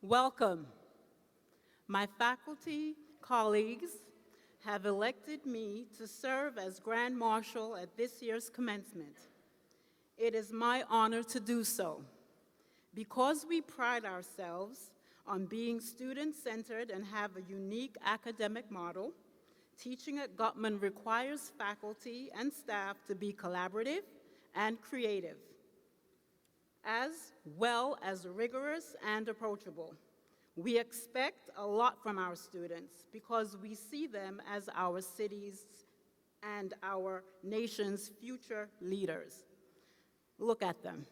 Welcome. My faculty colleagues have elected me to serve as Grand Marshal at this year's commencement. It is my honor to do so. Because we pride ourselves on being student-centered and have a unique academic model, teaching at Guttman requires faculty and staff to be collaborative and creative, as well as rigorous and approachable. We expect a lot from our students because we see them as our city's and our nation's future leaders. Look at them.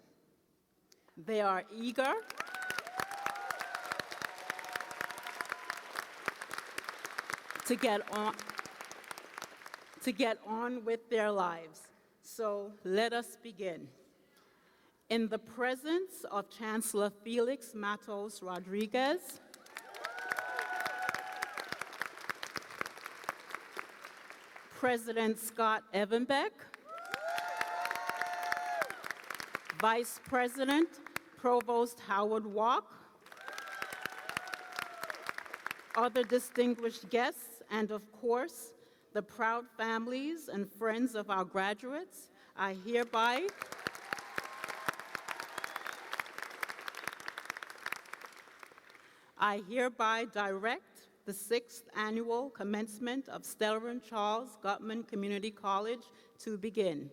They are eager to get on with their lives. So let us begin. In the presence of Chancellor Felix Matos Rodriguez, President Scott Evenbeck, Vice President Provost Howard Walk, other distinguished guests, and of course, the proud families and friends of our graduates, I hereby direct the 6th annual commencement of Stella and Charles Guttman Community College to begin.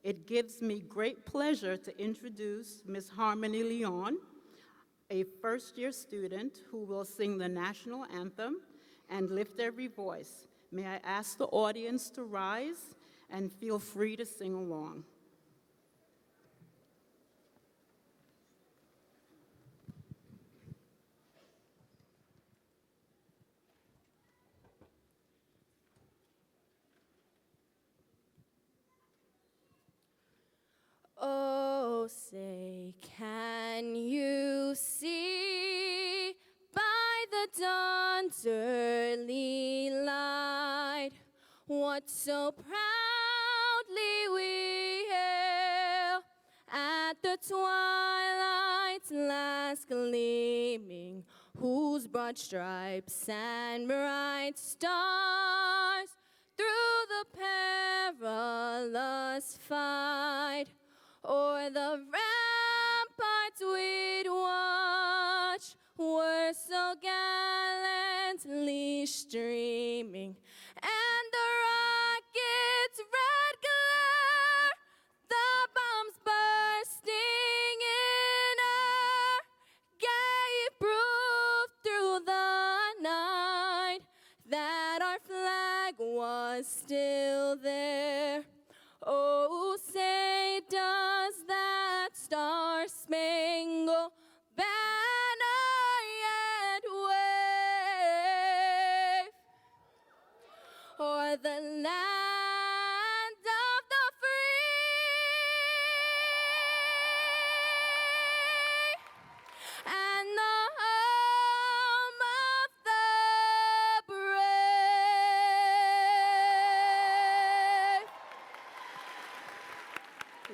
It gives me great pleasure to introduce Ms. Harmony Leon, a first-year student who will sing the national anthem and lift every voice. May I ask the audience to rise and feel free to sing along. Oh, say, can you see by the dawn's early light what so proudly we hail at the twilight's last gleaming, whose broad stripes and bright stars through the perilous fight o'er the ramparts we'd watch were so gallantly streaming, and the rocket's red glare, the bombs bursting in air, gave proof through the night that our flag was still there. Oh, say, does that star-spangled banner yet wave o'er the land of the free and the home of the brave?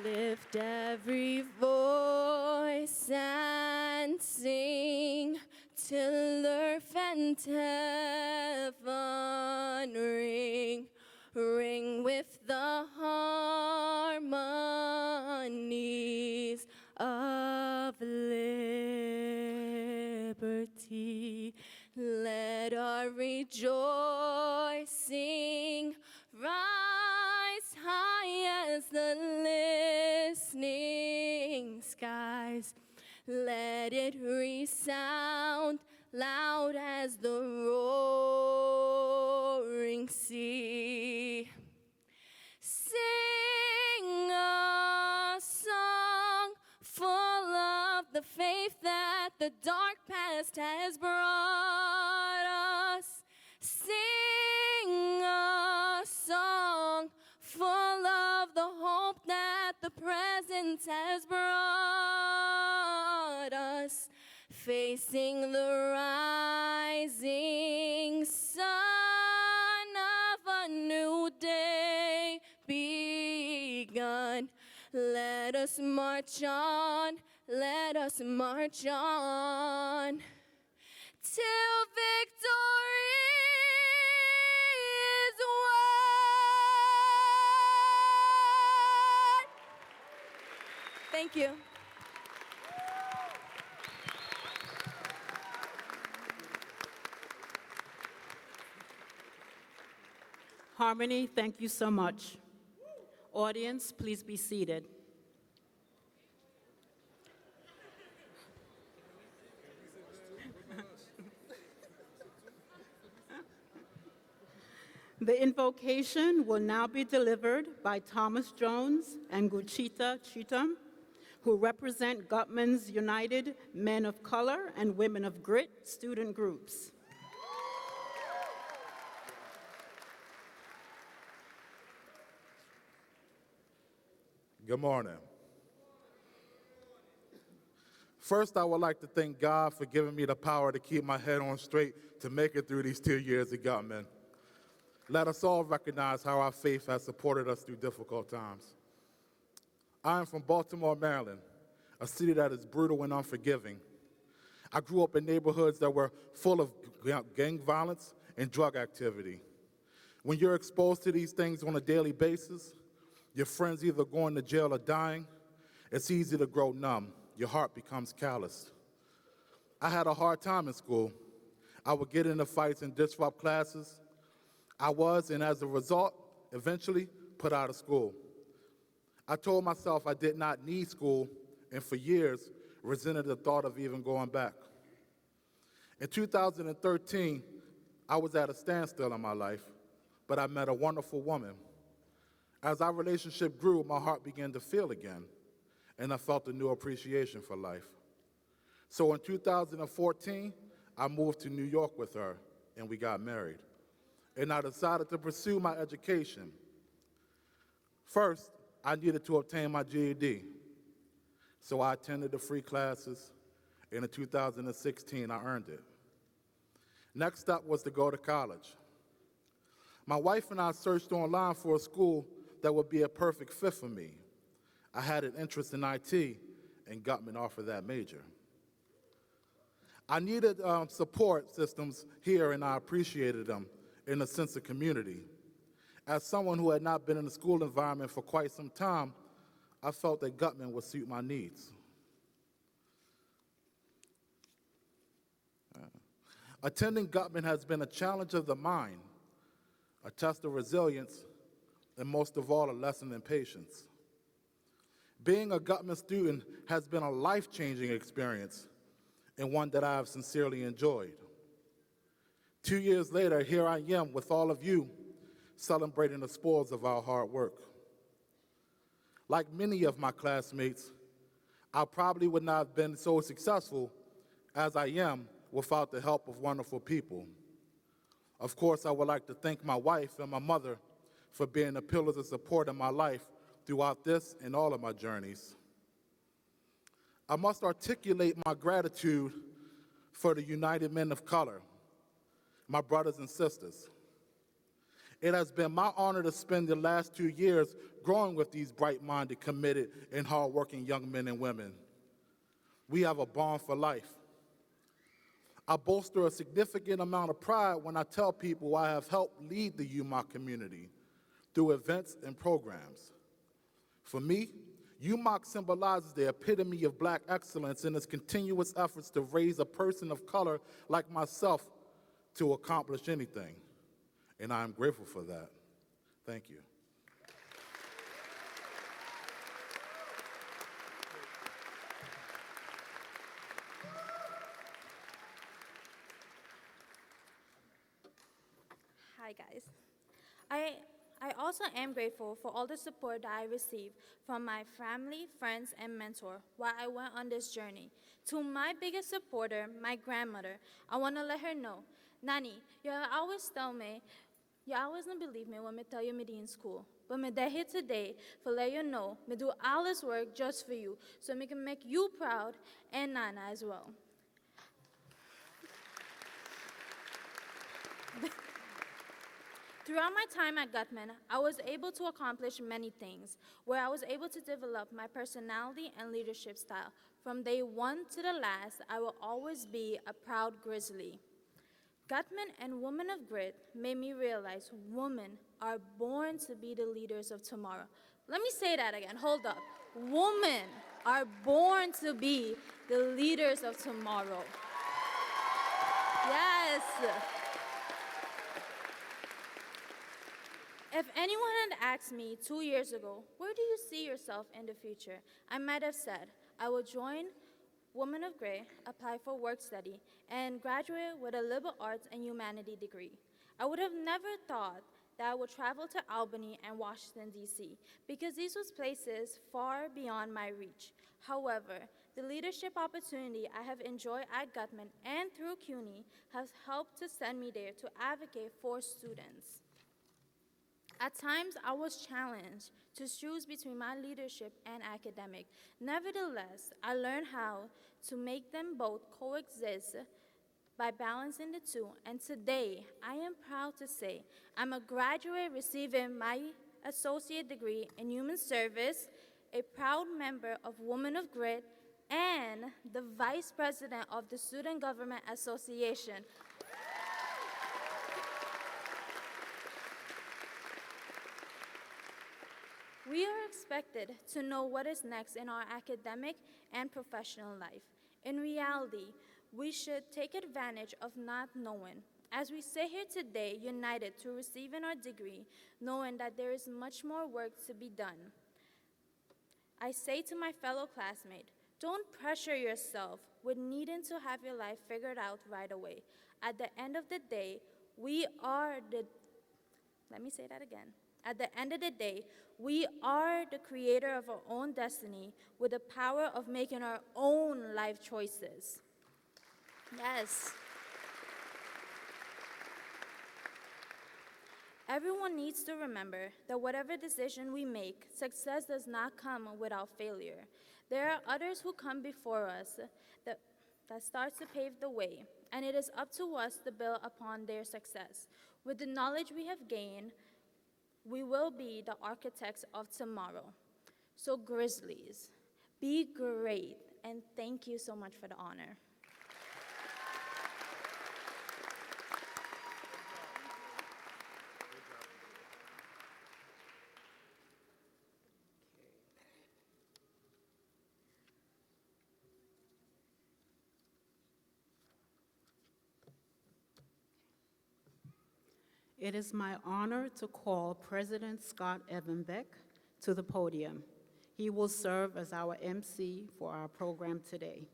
Lift every voice and sing till earth and heaven ring, ring with the harmonies of liberty. Let our rejoicing rise high as the listening skies. Let it resound loud as the roaring sea. Sing a song full of the faith that the dark past has brought us. Sing a song full of the hope that the present has brought us, facing the rising sun of a new day begun. Let us march on, let us march on. till victory is won. Thank you. Harmony, thank you so much. Audience, please be seated. The invocation will now be delivered by Thomas Jones and Guchita Chitam, who represent Guttman's United Men of Color and Women of Grit student groups. Good morning. First, I would like to thank God for giving me the power to keep my head on straight to make it through these 2 years at Guttman. Let us all recognize how our faith has supported us through difficult times. I am from Baltimore, Maryland, a city that is brutal and unforgiving. I grew up in neighborhoods that were full of gang violence and drug activity. When you're exposed to these things on a daily basis, your friends either going to jail or dying, it's easy to grow numb. Your heart becomes callous. I had a hard time in school. I would get into fights and disrupt classes. I was, and as a result, eventually put out of school. I told myself I did not need school, and for years, resented the thought of even going back. In 2013, I was at a standstill in my life, but I met a wonderful woman. As our relationship grew, my heart began to feel again, and I felt a new appreciation for life. So in 2014, I moved to New York with her, and we got married. And I decided to pursue my education. First, I needed to obtain my GED. So I attended the free classes, and in 2016, I earned it. Next step was to go to college. My wife and I searched online for a school that would be a perfect fit for me. I had an interest in IT, and Guttman offered that major. I needed support systems here, and I appreciated them in a sense of community. As someone who had not been in the school environment for quite some time, I felt that Guttman would suit my needs. Attending Guttman has been a challenge of the mind, a test of resilience, and most of all, a lesson in patience. Being a Guttman student has been a life-changing experience and one that I have sincerely enjoyed. 2 years later, here I am with all of you celebrating the spoils of our hard work. Like many of my classmates, I probably would not have been so successful as I am without the help of wonderful people. Of course, I would like to thank my wife and my mother for being the pillars of support in my life throughout this and all of my journeys. I must articulate my gratitude for the United Men of Color, my brothers and sisters. It has been my honor to spend the last 2 years growing with these bright-minded, committed, and hardworking young men and women. We have a bond for life. I bolster a significant amount of pride when I tell people I have helped lead the UMOC community through events and programs. For me, UMOC symbolizes the epitome of Black excellence in its continuous efforts to raise a person of color like myself to accomplish anything, and I am grateful for that. Thank you. Hi, guys. I also am grateful for all the support that I received from my family, friends, and mentor while I went on this journey. To my biggest supporter, my grandmother, I want to let her know, Nani, you always tell me, you always don't believe me when I tell you I'm in school. But I'm here today to let you know I do all this work just for you, so I can make you proud and Nana as well. Throughout my time at Guttman, I was able to accomplish many things, where I was able to develop my personality and leadership style. From day one to the last, I will always be a proud Grizzly. Guttman and Women of Grit made me realize women are born to be the leaders of tomorrow. Let me say that again. Hold up. Women are born to be the leaders of tomorrow. Yes. If anyone had asked me 2 years ago, where do you see yourself in the future? I might have said, I will join Women of Gray, apply for work study, and graduate with a liberal arts and humanity degree. I would have never thought that I would travel to Albany and Washington, D.C., because these were places far beyond my reach. However, the leadership opportunity I have enjoyed at Guttman and through CUNY has helped to send me there to advocate for students. At times, I was challenged to choose between my leadership and academic. Nevertheless, I learned how to make them both coexist by balancing the two, and today, I am proud to say I'm a graduate receiving my associate degree in human service, a proud member of Women of Grit, and the vice president of the Student Government Association. We are expected to know what is next in our academic and professional life. In reality, we should take advantage of not knowing. As we sit here today, united to receiving our degree, knowing that there is much more work to be done. I say to my fellow classmate, don't pressure yourself with needing to have your life figured out right away. At the end of the day, At the end of the day, we are the creator of our own destiny with the power of making our own life choices. Yes. Everyone needs to remember that whatever decision we make, success does not come without failure. There are others who come before us that starts to pave the way, and it is up to us to build upon their success. With the knowledge we have gained, we will be the architects of tomorrow. So Grizzlies, be great, and thank you so much for the honor. It is my honor to call President Scott Evenbeck to the podium. He will serve as our MC for our program today.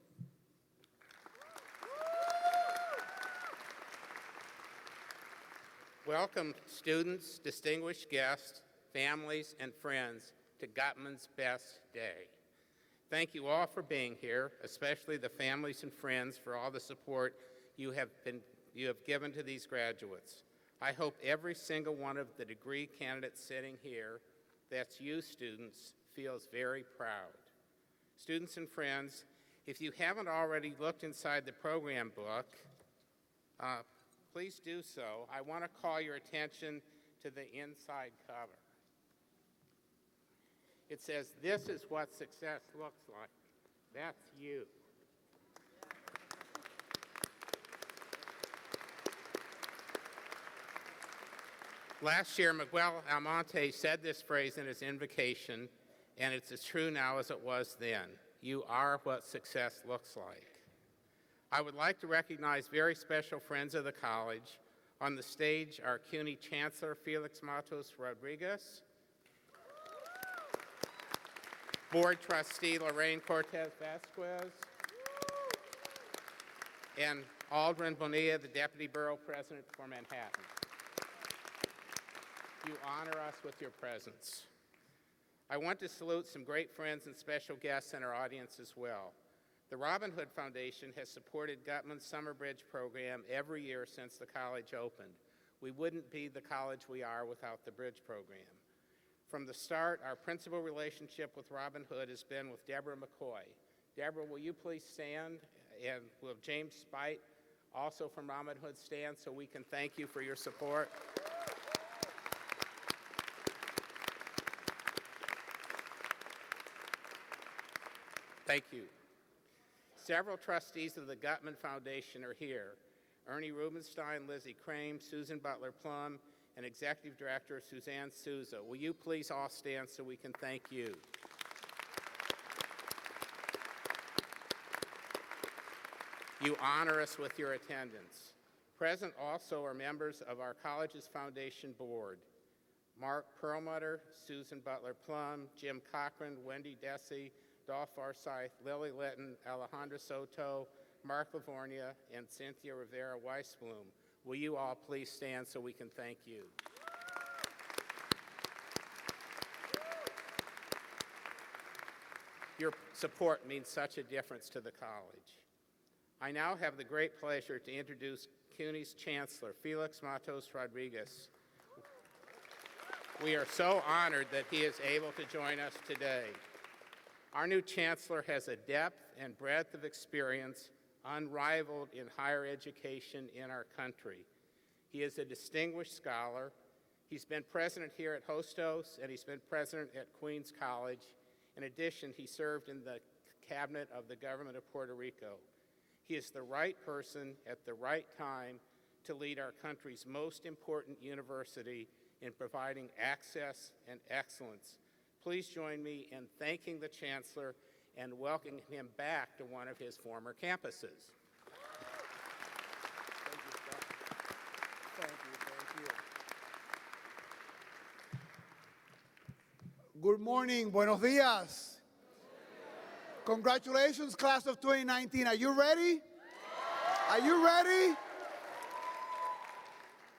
Welcome, students, distinguished guests, families, and friends to Guttman's Best Day. Thank you all for being here, especially the families and friends for all the support you have given to these graduates. I hope every single one of the degree candidates sitting here, that's you students, feels very proud. Students and friends, if you haven't already looked inside the program book, please do so. I want to call your attention to the inside cover. It says, "This is what success looks like." That's you. Last year, Miguel Almonte said this phrase in his invocation, and it's as true now as it was then. You are what success looks like. I would like to recognize very special friends of the college. On the stage, our CUNY Chancellor, Felix Matos Rodriguez, Board Trustee Lorraine Cortez Vasquez, and Aldrin Bonilla, the Deputy Borough President for Manhattan. You honor us with your presence. I want to salute some great friends and special guests in our audience as well. The Robin Hood Foundation has supported Guttman's Summer Bridge program every year since the college opened. We wouldn't be the college we are without the Bridge program. From the start, our principal relationship with Robin Hood has been with Deborah McCoy. Deborah, will you please stand? And will James Spite, also from Robin Hood, stand so we can thank you for your support? Thank you. Several trustees of the Guttman Foundation are here. Ernie Rubenstein, Lizzie Crane, Susan Butler Plum, and Executive Director Suzanne Souza. Will you please all stand so we can thank you? You honor us with your attendance. Present also are members of our college's foundation board: Mark Perlmutter, Susan Butler Plum, Jim Cochran, Wendy Desi, Dolph Forsyth, Lily Litton, Alejandra Soto, Mark Livornia, and Cynthia Rivera Weisblum. Will you all please stand so we can thank you? Your support means such a difference to the college. I now have the great pleasure to introduce CUNY's Chancellor, Felix Matos Rodriguez. We are so honored that he is able to join us today. Our new Chancellor has a depth and breadth of experience unrivaled in higher education in our country. He is a distinguished scholar. He's been president here at Hostos, and he's been president at Queens College. In addition, he served in the cabinet of the government of Puerto Rico. He is the right person at the right time to lead our country's most important university in providing access and excellence. Please join me in thanking the Chancellor and welcoming him back to one of his former campuses. Thank you. Good morning, buenos dias. Congratulations, class of 2019. Are you ready? Are you ready?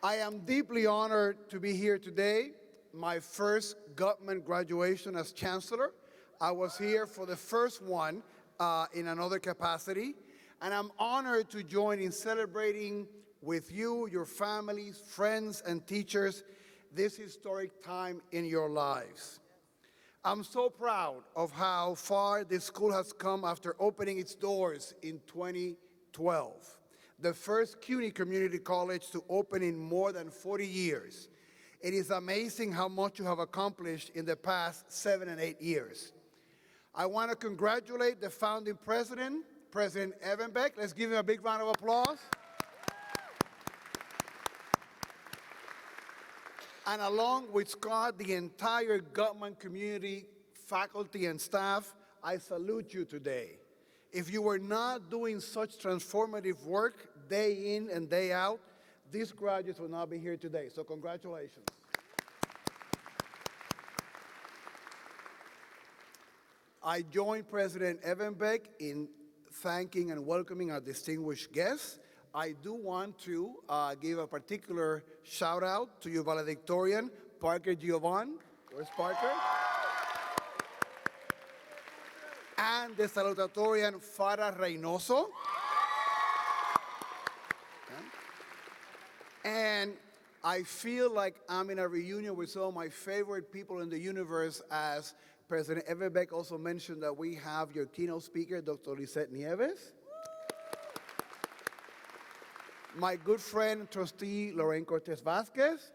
I am deeply honored to be here today. My first Guttman graduation as Chancellor. I was here for the first one in another capacity, and I'm honored to join in celebrating with you, your families, friends, and teachers this historic time in your lives. I'm so proud of how far this school has come after opening its doors in 2012, the first CUNY Community College to open in more than 40 years. It is amazing how much you have accomplished in the past 7 and 8 years. I want to congratulate the founding president, President Evan Beck. Let's give him a big round of applause. And along with Scott, the entire Guttman community, faculty, and staff, I salute you today. If you were not doing such transformative work day in and day out, these graduates will not be here today, so congratulations. I join President Evan Beck in thanking and welcoming our distinguished guests. I do want to give a particular shout out to your valedictorian, Parker Giovan. Where's Parker? And the salutatorian, Farah Reynoso. And I feel like I'm in a reunion with some of my favorite people in the universe, as President Evan Beck also mentioned that we have your keynote speaker, Dr. Lisette Nieves. My good friend, Trustee Lorraine Cortez Vasquez.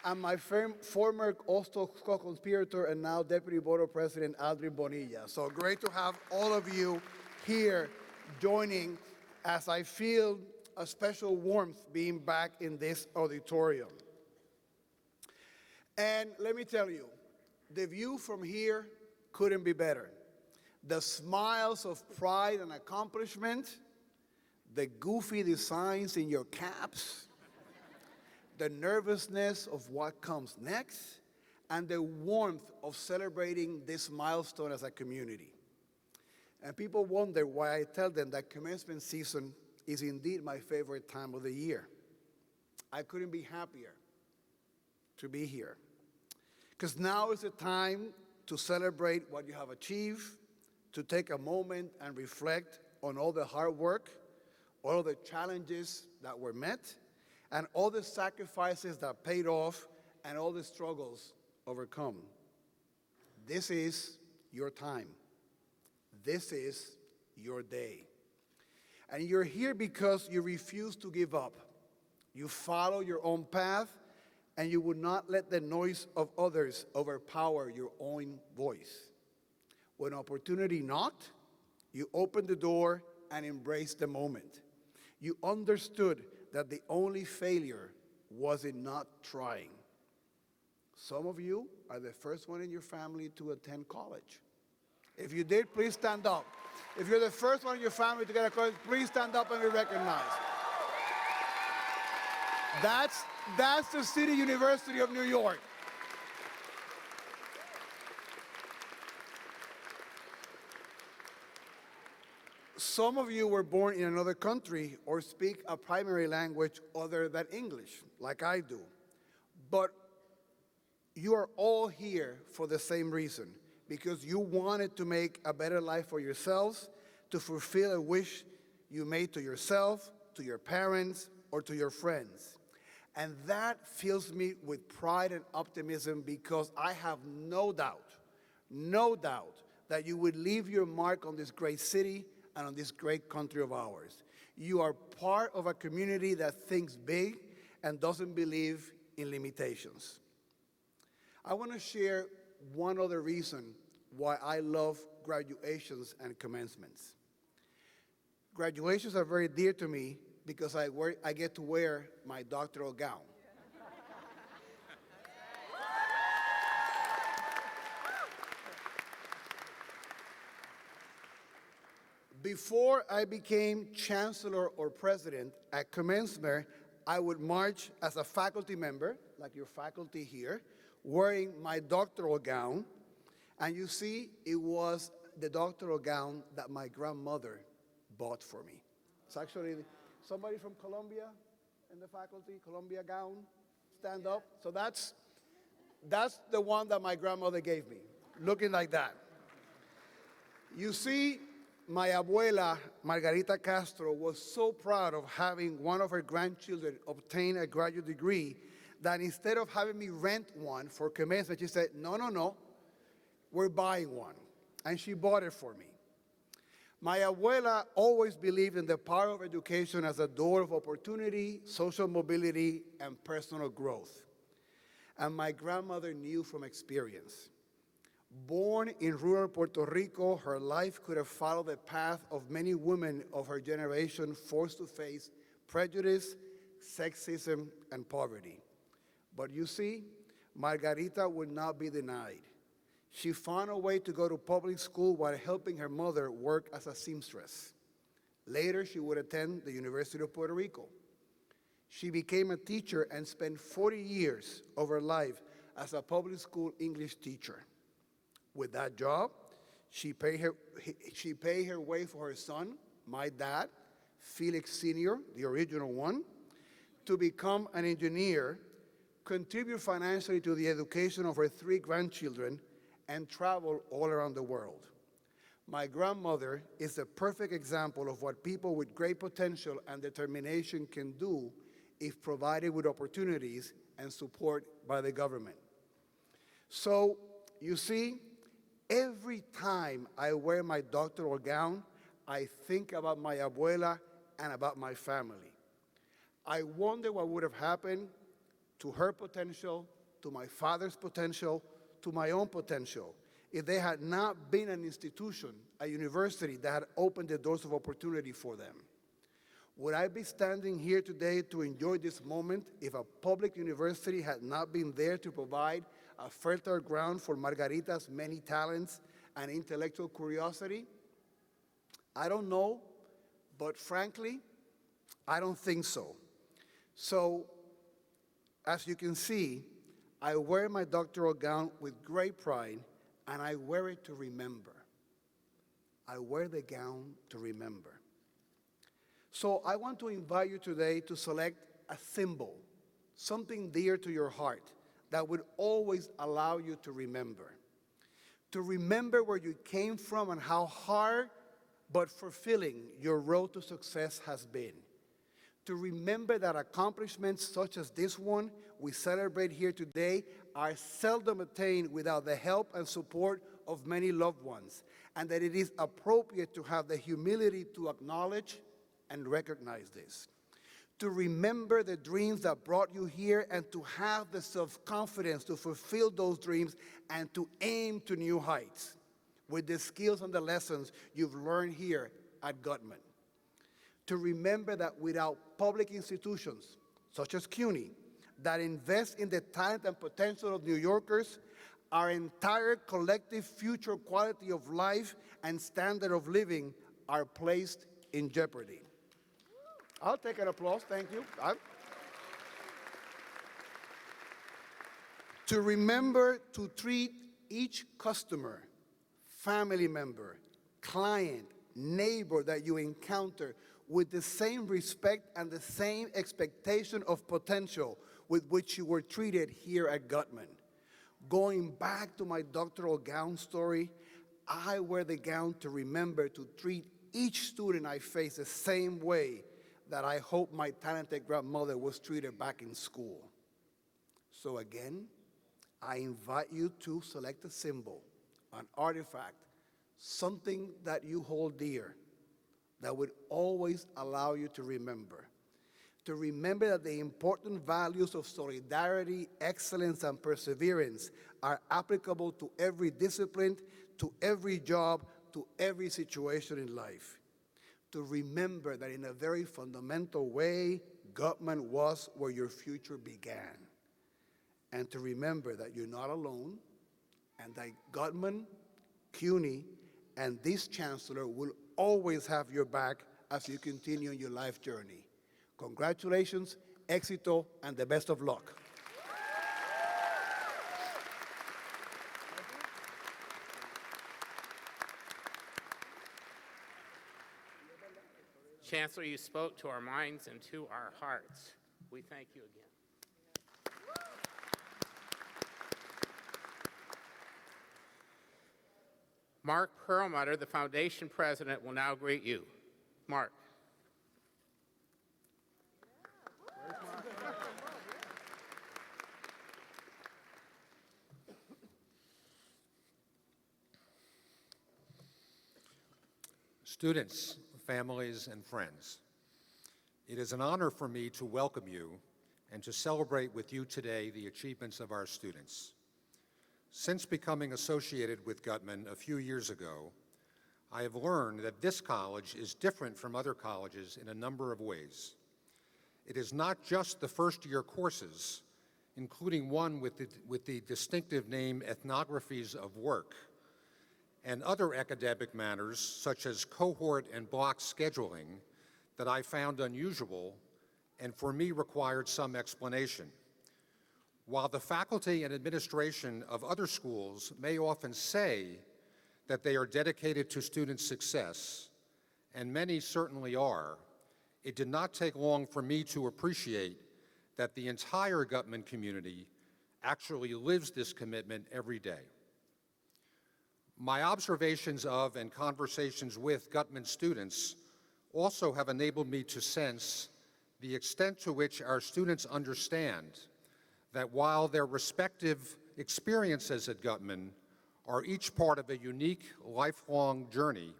And my former also co-conspirator and now Deputy Borough President, Aldrin Bonilla. So great to have all of you here joining, as I feel a special warmth being back in this auditorium. And let me tell you, the view from here couldn't be better. The smiles of pride and accomplishment, the goofy designs in your caps, the nervousness of what comes next, and the warmth of celebrating this milestone as a community. And people wonder why I tell them that commencement season is indeed my favorite time of the year. I couldn't be happier to be here, because now is the time to celebrate what you have achieved, to take a moment and reflect on all the hard work, all the challenges that were met, and all the sacrifices that paid off, and all the struggles overcome. This is your time. This is your day. And you're here because you refuse to give up. You follow your own path, and you would not let the noise of others overpower your own voice. When opportunity knocked, You opened the door and embraced the moment. You understood that the only failure was in not trying. Some of you are the first one in your family to attend college. If you did, please stand up. If you're the first one in your family to get a college, please stand up and be recognized. That's the City University of New York. Some of you were born in another country or speak a primary language other than English, like I do. But you are all here for the same reason, because you wanted to make a better life for yourselves, to fulfill a wish you made to yourself, to your parents, or to your friends. And that fills me with pride and optimism, because I have no doubt that you would leave your mark on this great city and on this great country of ours. You are part of a community that thinks big and doesn't believe in limitations. I want to share one other reason why I love graduations and commencements. Graduations are very dear to me because I get to wear my doctoral gown. Before I became chancellor or president at Commencement, I would march as a faculty member, like your faculty here, wearing my doctoral gown. And you see, it was the doctoral gown that my grandmother bought for me. It's actually somebody from Colombia in the faculty, Colombia gown, stand up. So that's the one that my grandmother gave me, looking like that. You see, my abuela, Margarita Castro, was so proud of having one of her grandchildren obtain a graduate degree that instead of having me rent one for commencement, she said, no, we're buying one. And she bought it for me. My abuela always believed in the power of education as a door of opportunity, social mobility, and personal growth. And my grandmother knew from experience. Born in rural Puerto Rico, her life could have followed the path of many women of her generation forced to face prejudice, sexism, and poverty. But you see, Margarita would not be denied. She found a way to go to public school while helping her mother work as a seamstress. Later, she would attend the University of Puerto Rico. She became a teacher and spent 40 years of her life as a public school English teacher. With that job, she paid her way for her son, my dad, Felix Sr., the original one, to become an engineer, contribute financially to the education of her 3 grandchildren, and travel all around the world. My grandmother is a perfect example of what people with great potential and determination can do if provided with opportunities and support by the government. So, you see, every time I wear my doctoral gown, I think about my abuela and about my family. I wonder what would have happened to her potential, to my father's potential, to my own potential, if they had not been an institution, a university that had opened the doors of opportunity for them. Would I be standing here today to enjoy this moment if a public university had not been there to provide a fertile ground for Margarita's many talents and intellectual curiosity? I don't know, but frankly, I don't think so. So, as you can see, I wear my doctoral gown with great pride, and I wear it to remember. I wear the gown to remember. So I want to invite you today to select a symbol, something dear to your heart, that would always allow you to remember. To remember where you came from and how hard but fulfilling your road to success has been. To remember that accomplishments such as this one we celebrate here today are seldom attained without the help and support of many loved ones, and that it is appropriate to have the humility to acknowledge and recognize this. To remember the dreams that brought you here and to have the self-confidence to fulfill those dreams and to aim to new heights. with the skills and the lessons you've learned here at Guttman. To remember that without public institutions, such as CUNY, that invest in the talent and potential of New Yorkers, our entire collective future quality of life and standard of living are placed in jeopardy. I'll take an applause, thank you. To remember to treat each customer, family member, client, neighbor that you encounter with the same respect and the same expectation of potential with which you were treated here at Guttman. Going back to my doctoral gown story, I wear the gown to remember to treat each student I face the same way that I hope my talented grandmother was treated back in school. So again, I invite you to select a symbol, an artifact, something that you hold dear, that would always allow you to remember that the important values of solidarity, excellence, and perseverance are applicable to every discipline, to every job, to every situation in life. To remember that in a very fundamental way, Guttman was where your future began. And to remember that you're not alone, and that Guttman, CUNY, and this Chancellor will always have your back as you continue your life journey. Congratulations, éxito, and the best of luck. Chancellor, you spoke to our minds and to our hearts. We thank you again. Mark Perlmutter, the foundation president, will now greet you. Mark. Students, families, and friends, it is an honor for me to welcome you and to celebrate with you today the achievements of our students. Since becoming associated with Guttman a few years ago, I have learned that this college is different from other colleges in a number of ways. It is not just the first-year courses, including one with the distinctive name Ethnographies of Work, and other academic matters such as cohort and block scheduling that I found unusual and for me required some explanation. While the faculty and administration of other schools may often say that they are dedicated to student success, and many certainly are, it did not take long for me to appreciate that the entire Guttman community actually lives this commitment every day. My observations of and conversations with Guttman students also have enabled me to sense the extent to which our students understand that while their respective experiences at Guttman are each part of a unique lifelong journey,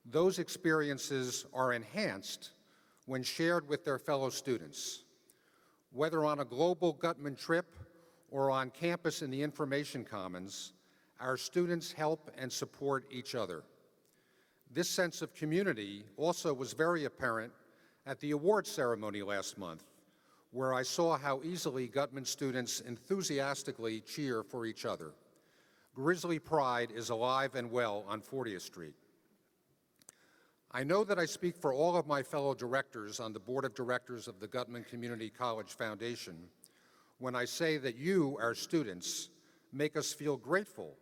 those experiences are enhanced when shared with their fellow students. Whether on a global Guttman trip or on campus in the Information Commons, our students help and support each other. This sense of community also was very apparent at the awards ceremony last month, where I saw how easily Guttman students enthusiastically cheer for each other. Grizzly pride is alive and well on 40th Street. I know that I speak for all of my fellow directors on the Board of Directors of the Guttman Community College Foundation when I say that you, our students, make us feel grateful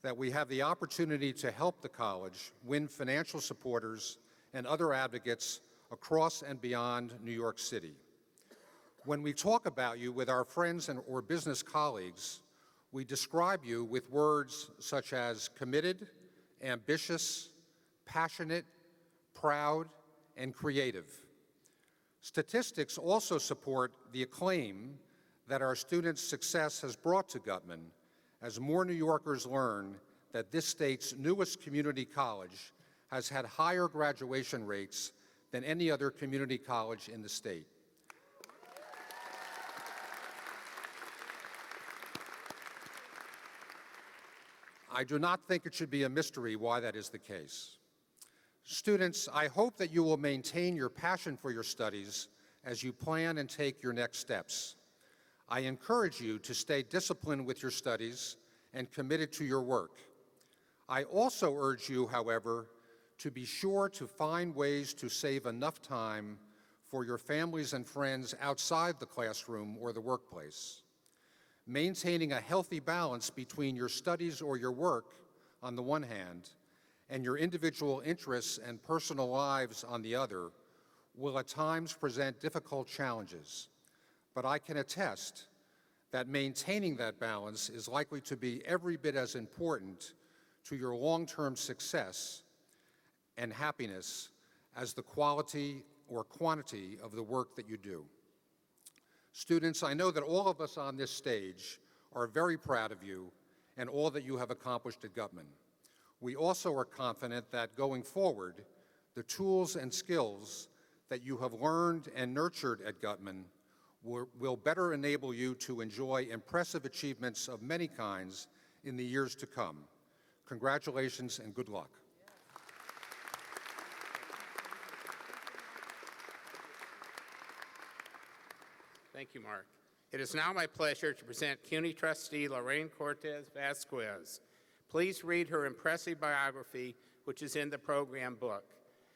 that we have the opportunity to help the college win financial supporters and other advocates across and beyond New York City. When we talk about you with our friends or business colleagues, we describe you with words such as committed, ambitious, passionate, proud, and creative. Statistics also support the acclaim that our students' success has brought to Guttman as more New Yorkers learn that this state's newest community college has had higher graduation rates than any other community college in the state. I do not think it should be a mystery why that is the case. Students, I hope that you will maintain your passion for your studies as you plan and take your next steps. I encourage you to stay disciplined with your studies and committed to your work. I also urge you, however, to be sure to find ways to save enough time for your families and friends outside the classroom or the workplace. Maintaining a healthy balance between your studies or your work on the one hand and your individual interests and personal lives on the other will at times present difficult challenges. But I can attest that maintaining that balance is likely to be every bit as important to your long-term success and happiness as the quality or quantity of the work that you do. Students, I know that all of us on this stage are very proud of you and all that you have accomplished at Guttman. We also are confident that going forward, the tools and skills that you have learned and nurtured at Guttman will better enable you to enjoy impressive achievements of many kinds in the years to come. Congratulations and good luck. Thank you, Mark. It is now my pleasure to present CUNY trustee Lorraine Cortez Vasquez. Please read her impressive biography, which is in the program book.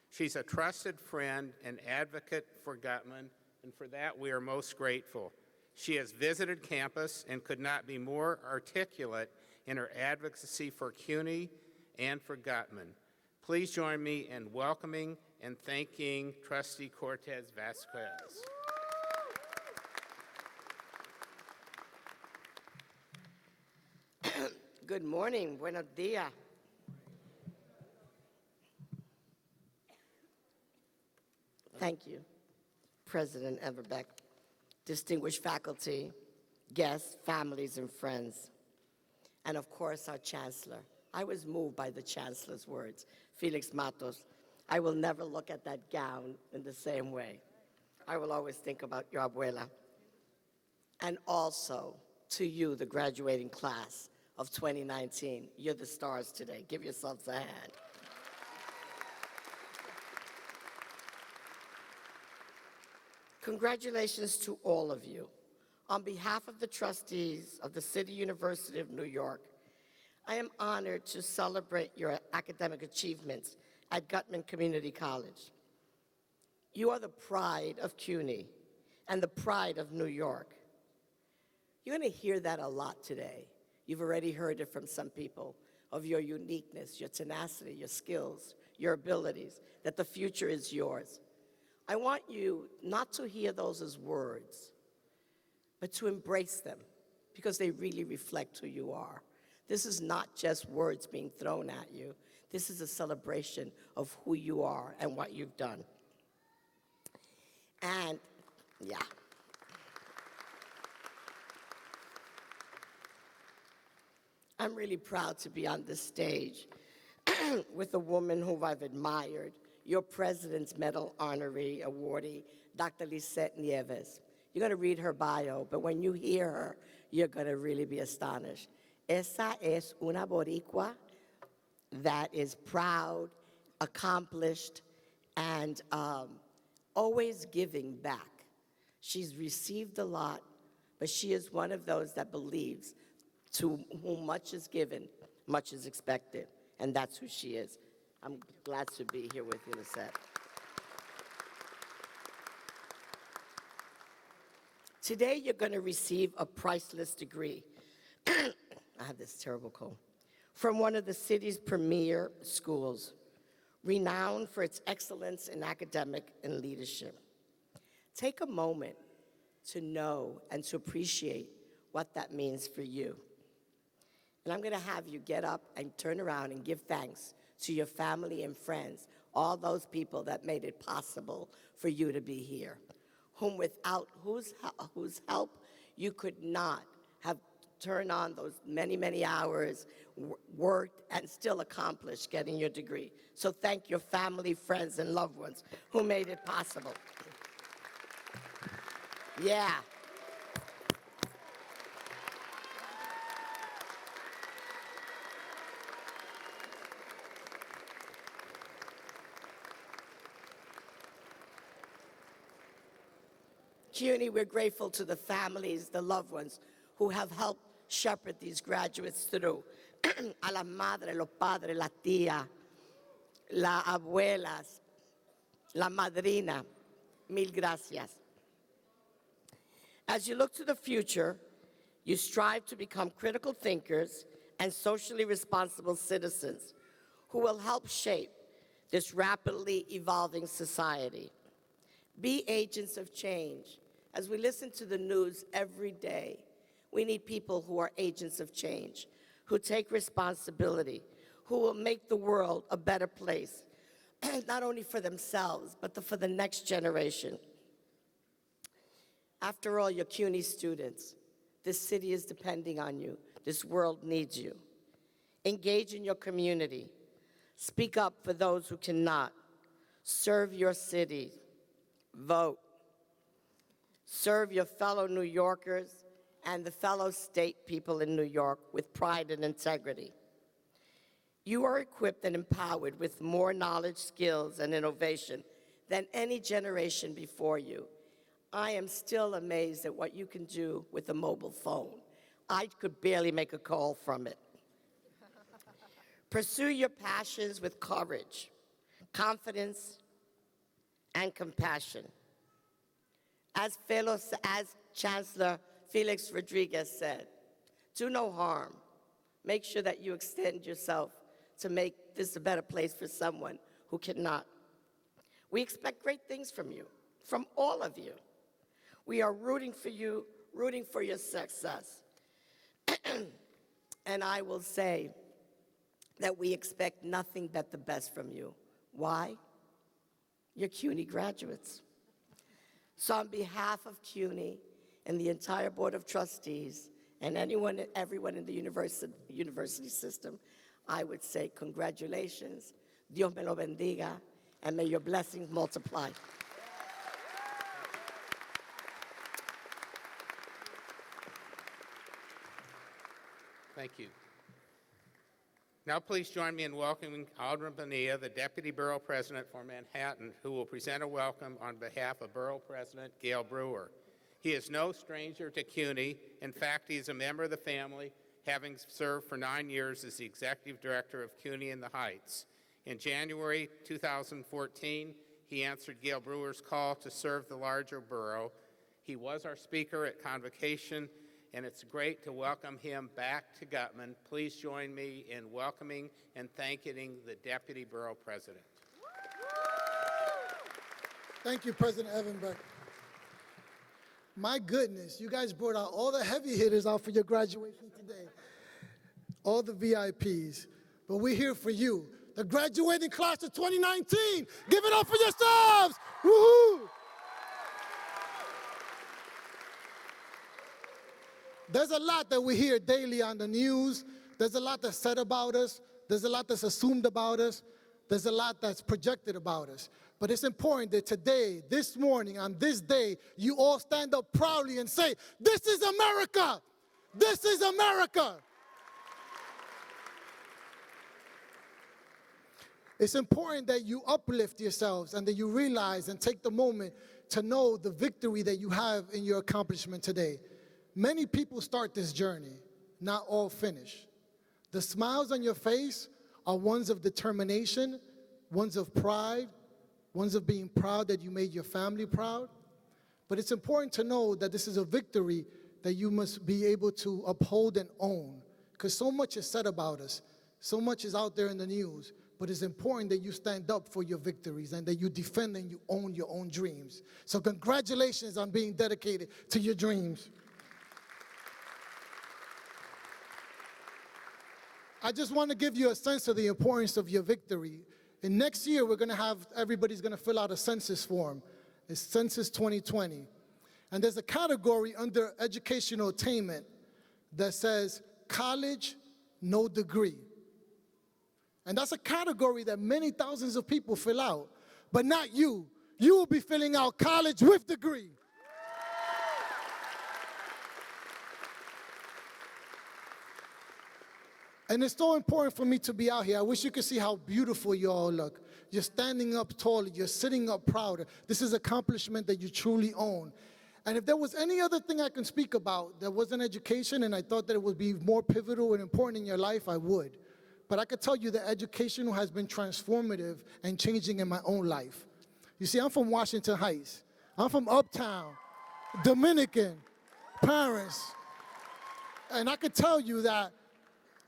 She's a trusted friend and advocate for Guttman, and for that we are most grateful. She has visited campus and could not be more articulate in her advocacy for CUNY and for Guttman. Please join me in welcoming and thanking Trustee Cortez Vasquez. Good morning, buenos dias. Thank you, President Everbeck, distinguished faculty, guests, families, and friends, and of course our Chancellor. I was moved by the Chancellor's words. Felix Matos, I will never look at that gown in the same way. I will always think about your abuela. And also to you, the graduating class of 2019. You're the stars today. Give yourselves a hand. Congratulations to all of you. On behalf of the trustees of the City University of New York, I am honored to celebrate your academic achievements at Guttman Community College. You are the pride of CUNY and the pride of New York. You're going to hear that a lot today. You've already heard it from some people, of your uniqueness, your tenacity, your skills, your abilities, that the future is yours. I want you not to hear those as words, but to embrace them, because they really reflect who you are. This is not just words being thrown at you. This is a celebration of who you are and what you've done. And, yeah. I'm really proud to be on this stage with a woman who I've admired, your President's Medal honoree awardee, Dr. Lisette Nieves. You're going to read her bio, but when you hear her, you're going to really be astonished. Esa es una boricua that is proud, accomplished, and always giving back. She's received a lot, but she is one of those that believes to whom much is given, much is expected, and that's who she is. I'm glad to be here with you, Lisette. Today, you're going to receive a priceless degree. I have this terrible cold. From one of the city's premier schools, renowned for its excellence in academic and leadership. Take a moment to know and to appreciate what that means for you. And I'm going to have you get up and turn around and give thanks to your family and friends, all those people that made it possible for you to be here, whose help you could not have turned on those many, many hours, worked, and still accomplished getting your degree. So thank your family, friends, and loved ones who made it possible. Yeah. CUNY, we're grateful to the families, the loved ones who have helped shepherd these graduates through. A la madre, los padres, la tía, las abuelas, la madrina, mil gracias. As you look to the future, you strive to become critical thinkers and socially responsible citizens who will help shape this rapidly evolving society. Be agents of change. As we listen to the news every day, we need people who are agents of change, who take responsibility, who will make the world a better place, not only for themselves, but for the next generation. After all, you're CUNY students. This city is depending on you. This world needs you. Engage in your community. Speak up for those who cannot. Serve your city. Vote. Serve your fellow New Yorkers and the fellow state people in New York with pride and integrity. You are equipped and empowered with more knowledge, skills, and innovation than any generation before you. I am still amazed at what you can do with a mobile phone. I could barely make a call from it. Pursue your passions with courage, confidence, and compassion. As Chancellor Felix Rodriguez said, do no harm. Make sure that you extend yourself to make this a better place for someone who cannot. We expect great things from you, from all of you. We are rooting for you, rooting for your success. And I will say that we expect nothing but the best from you. Why? You're CUNY graduates. So on behalf of CUNY and the entire Board of Trustees and everyone in the university system, I would say congratulations, Dios me lo bendiga, and may your blessings multiply. Thank you. Now please join me in welcoming Alderman Bonilla, the Deputy Borough President for Manhattan, who will present a welcome on behalf of Borough President Gail Brewer. He is no stranger to CUNY. In fact, he is a member of the family, having served for 9 years as the Executive Director of CUNY in the Heights. In January 2014, he answered Gail Brewer's call to serve the larger borough. He was our speaker at Convocation, and it's great to welcome him back to Guttman. Please join me in welcoming and thanking the Deputy Borough President. Thank you, President Evanbeck. My goodness, you guys brought out all the heavy hitters out for your graduation today, all the VIPs. But we're here for you, the graduating class of 2019. Give it up for yourselves! Woohoo! There's a lot that we hear daily on the news. There's a lot that's said about us. There's a lot that's assumed about us. There's a lot that's projected about us. But it's important that today, this morning, on this day, you all stand up proudly and say, this is America! This is America! It's important that you uplift yourselves and that you realize and take the moment to know the victory that you have in your accomplishment today. Many people start this journey, not all finish. The smiles on your face are ones of determination, ones of pride, ones of being proud that you made your family proud. But it's important to know that this is a victory that you must be able to uphold and own, because so much is said about us, so much is out there in the news, but it's important that you stand up for your victories and that you defend and you own your own dreams. So congratulations on being dedicated to your dreams. I just want to give you a sense of the importance of your victory. And next year, everybody's going to fill out a census form. It's Census 2020. And there's a category under educational attainment that says college, no degree. And that's a category that many thousands of people fill out, but not you. You will be filling out college with degree. And it's so important for me to be out here. I wish you could see how beautiful you all look. You're standing up taller. You're sitting up prouder. This is accomplishment that you truly own. And if there was any other thing I can speak about that wasn't education and I thought that it would be more pivotal and important in your life, I would. But I could tell you that education has been transformative and changing in my own life. You see, I'm from Washington Heights. I'm from Uptown, Dominican, parents. And I could tell you that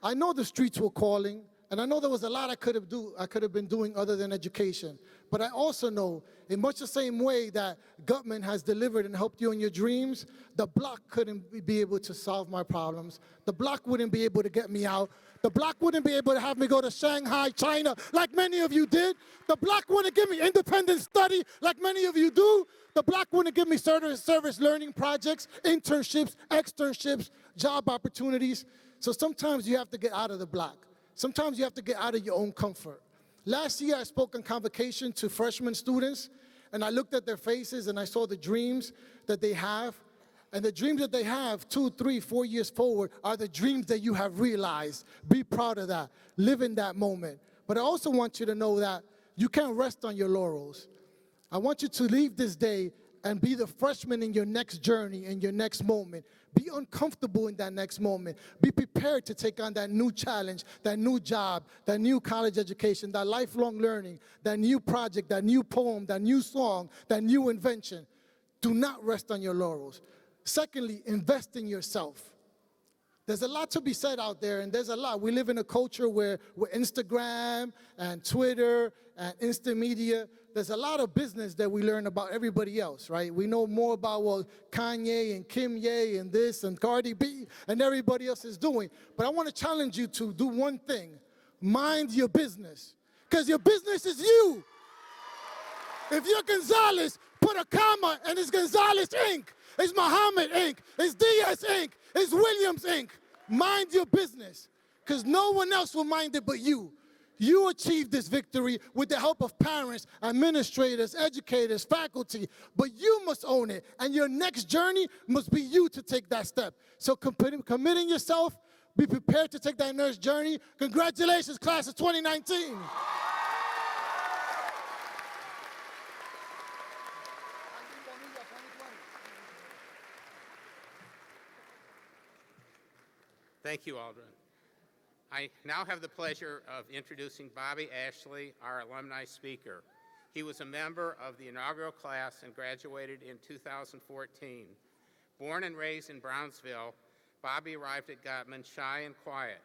I know the streets were calling, and I know there was a lot I could have been doing other than education. But I also know, in much the same way that Guttman has delivered and helped you in your dreams, the block couldn't be able to solve my problems. The block wouldn't be able to get me out. The block wouldn't be able to have me go to Shanghai, China, like many of you did. The block wouldn't give me independent study like many of you do. The block wouldn't give me service learning projects, internships, externships, job opportunities. So sometimes you have to get out of the block. Sometimes you have to get out of your own comfort. Last year, I spoke on convocation to freshman students, and I looked at their faces and I saw the dreams that they have. And the dreams that they have 2, 3, 4 years forward are the dreams that you have realized. Be proud of that. Live in that moment. But I also want you to know that you can't rest on your laurels. I want you to leave this day and be the freshman in your next journey, in your next moment. Be uncomfortable in that next moment. Be prepared to take on that new challenge, that new job, that new college education, that lifelong learning, that new project, that new poem, that new song, that new invention. Do not rest on your laurels. Secondly, invest in yourself. There's a lot to be said out there, and there's a lot. We live in a culture where Instagram and Twitter and instant media, there's a lot of business that we learn about everybody else, right? We know more about what Kanye and Kim Ye and this and Cardi B and everybody else is doing. But I want to challenge you to do one thing. Mind your business, because your business is you. If you're Gonzalez, put a comma and it's Gonzalez Inc. It's Muhammad Inc. It's Diaz Inc. It's Williams Inc. Mind your business, because no one else will mind it but you. You achieved this victory with the help of parents, administrators, educators, faculty, but you must own it, and your next journey must be you to take that step. So committing yourself, be prepared to take that next journey. Congratulations, class of 2019. Thank you, Aldrin. I now have the pleasure of introducing Bobby Ashley, our alumni speaker. He was a member of the inaugural class and graduated in 2014. Born and raised in Brownsville, Bobby arrived at Guttman shy and quiet.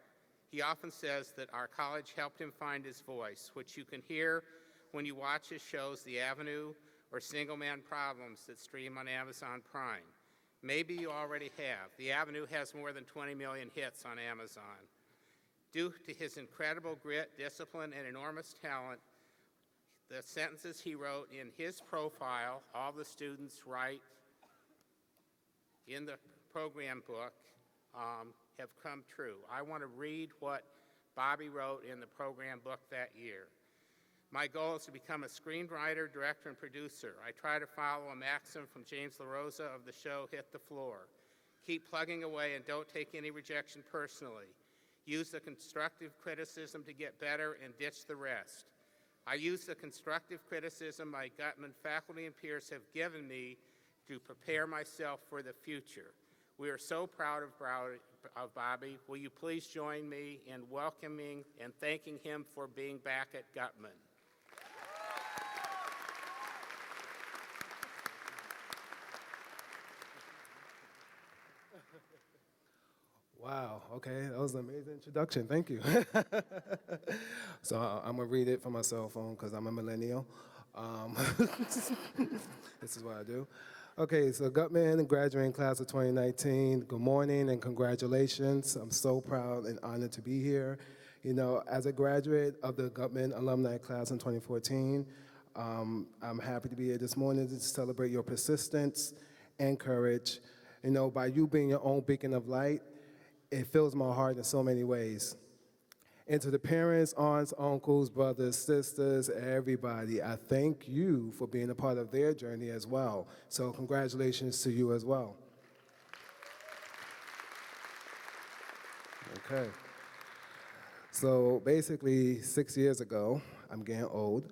He often says that our college helped him find his voice, which you can hear when you watch his shows The Avenue or Single Man Problems that stream on Amazon Prime. Maybe you already have. The Avenue has more than 20 million hits on Amazon. Due to his incredible grit, discipline, and enormous talent, the sentences he wrote in his profile, all the students write in the program book, have come true. I want to read what Bobby wrote in the program book that year. My goal is to become a screenwriter, director, and producer. I try to follow a maxim from James LaRosa of the show Hit the Floor. Keep plugging away and don't take any rejection personally. Use the constructive criticism to get better and ditch the rest. I use the constructive criticism my Guttman faculty and peers have given me to prepare myself for the future. We are so proud of Bobby. Will you please join me in welcoming and thanking him for being back at Guttman? Wow, okay, that was an amazing introduction, thank you. So I'm gonna read it from my cell phone because I'm a millennial. This is what I do. Okay, so Guttman, graduating class of 2019, good morning and congratulations. I'm so proud and honored to be here. You know, as a graduate of the Guttman alumni class in 2014, I'm happy to be here this morning to celebrate your persistence and courage. You know, by you being your own beacon of light, it fills my heart in so many ways. And to the parents, aunts, uncles, brothers, sisters, everybody, I thank you for being a part of their journey as well. So congratulations to you as well. Okay. So basically 6 years ago, I'm getting old,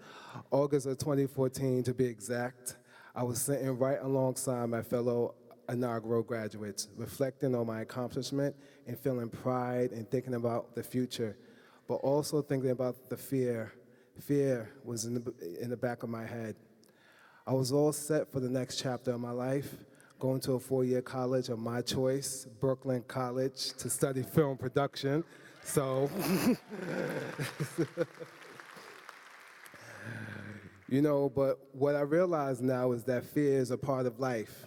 August of 2014 to be exact, I was sitting right alongside my fellow inaugural graduates, reflecting on my accomplishment and feeling pride and thinking about the future, but also thinking about the fear. Fear was in the back of my head. I was all set for the next chapter of my life, going to a 4-year college of my choice, Brooklyn College, to study film production. So, but what I realize now is that fear is a part of life.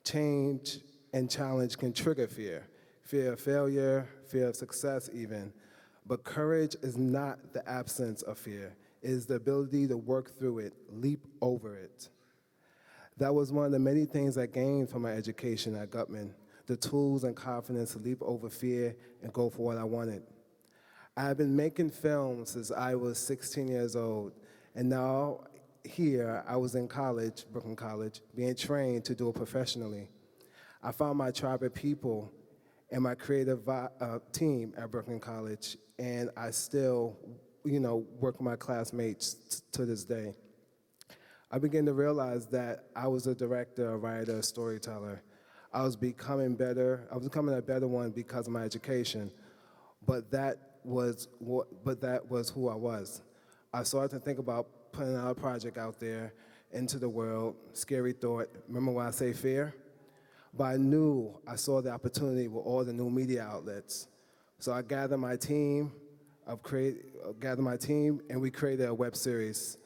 Change and challenge can trigger fear. Fear of failure, fear of success even. But courage is not the absence of fear. It is the ability to work through it, leap over it. That was one of the many things I gained from my education at Guttman, the tools and confidence to leap over fear and go for what I wanted. I have been making films since I was 16 years old, and now here I was in college, Brooklyn College, being trained to do it professionally. I found my tribe of people and my creative team at Brooklyn College, and I still, work with my classmates to this day. I began to realize that I was a director, a writer, a storyteller. I was becoming a better one because of my education, but that was who I was. I started to think about putting out a project out there into the world. Scary thought. Remember when I say fear? But I saw the opportunity with all the new media outlets. So I gathered my team, and we created a web series,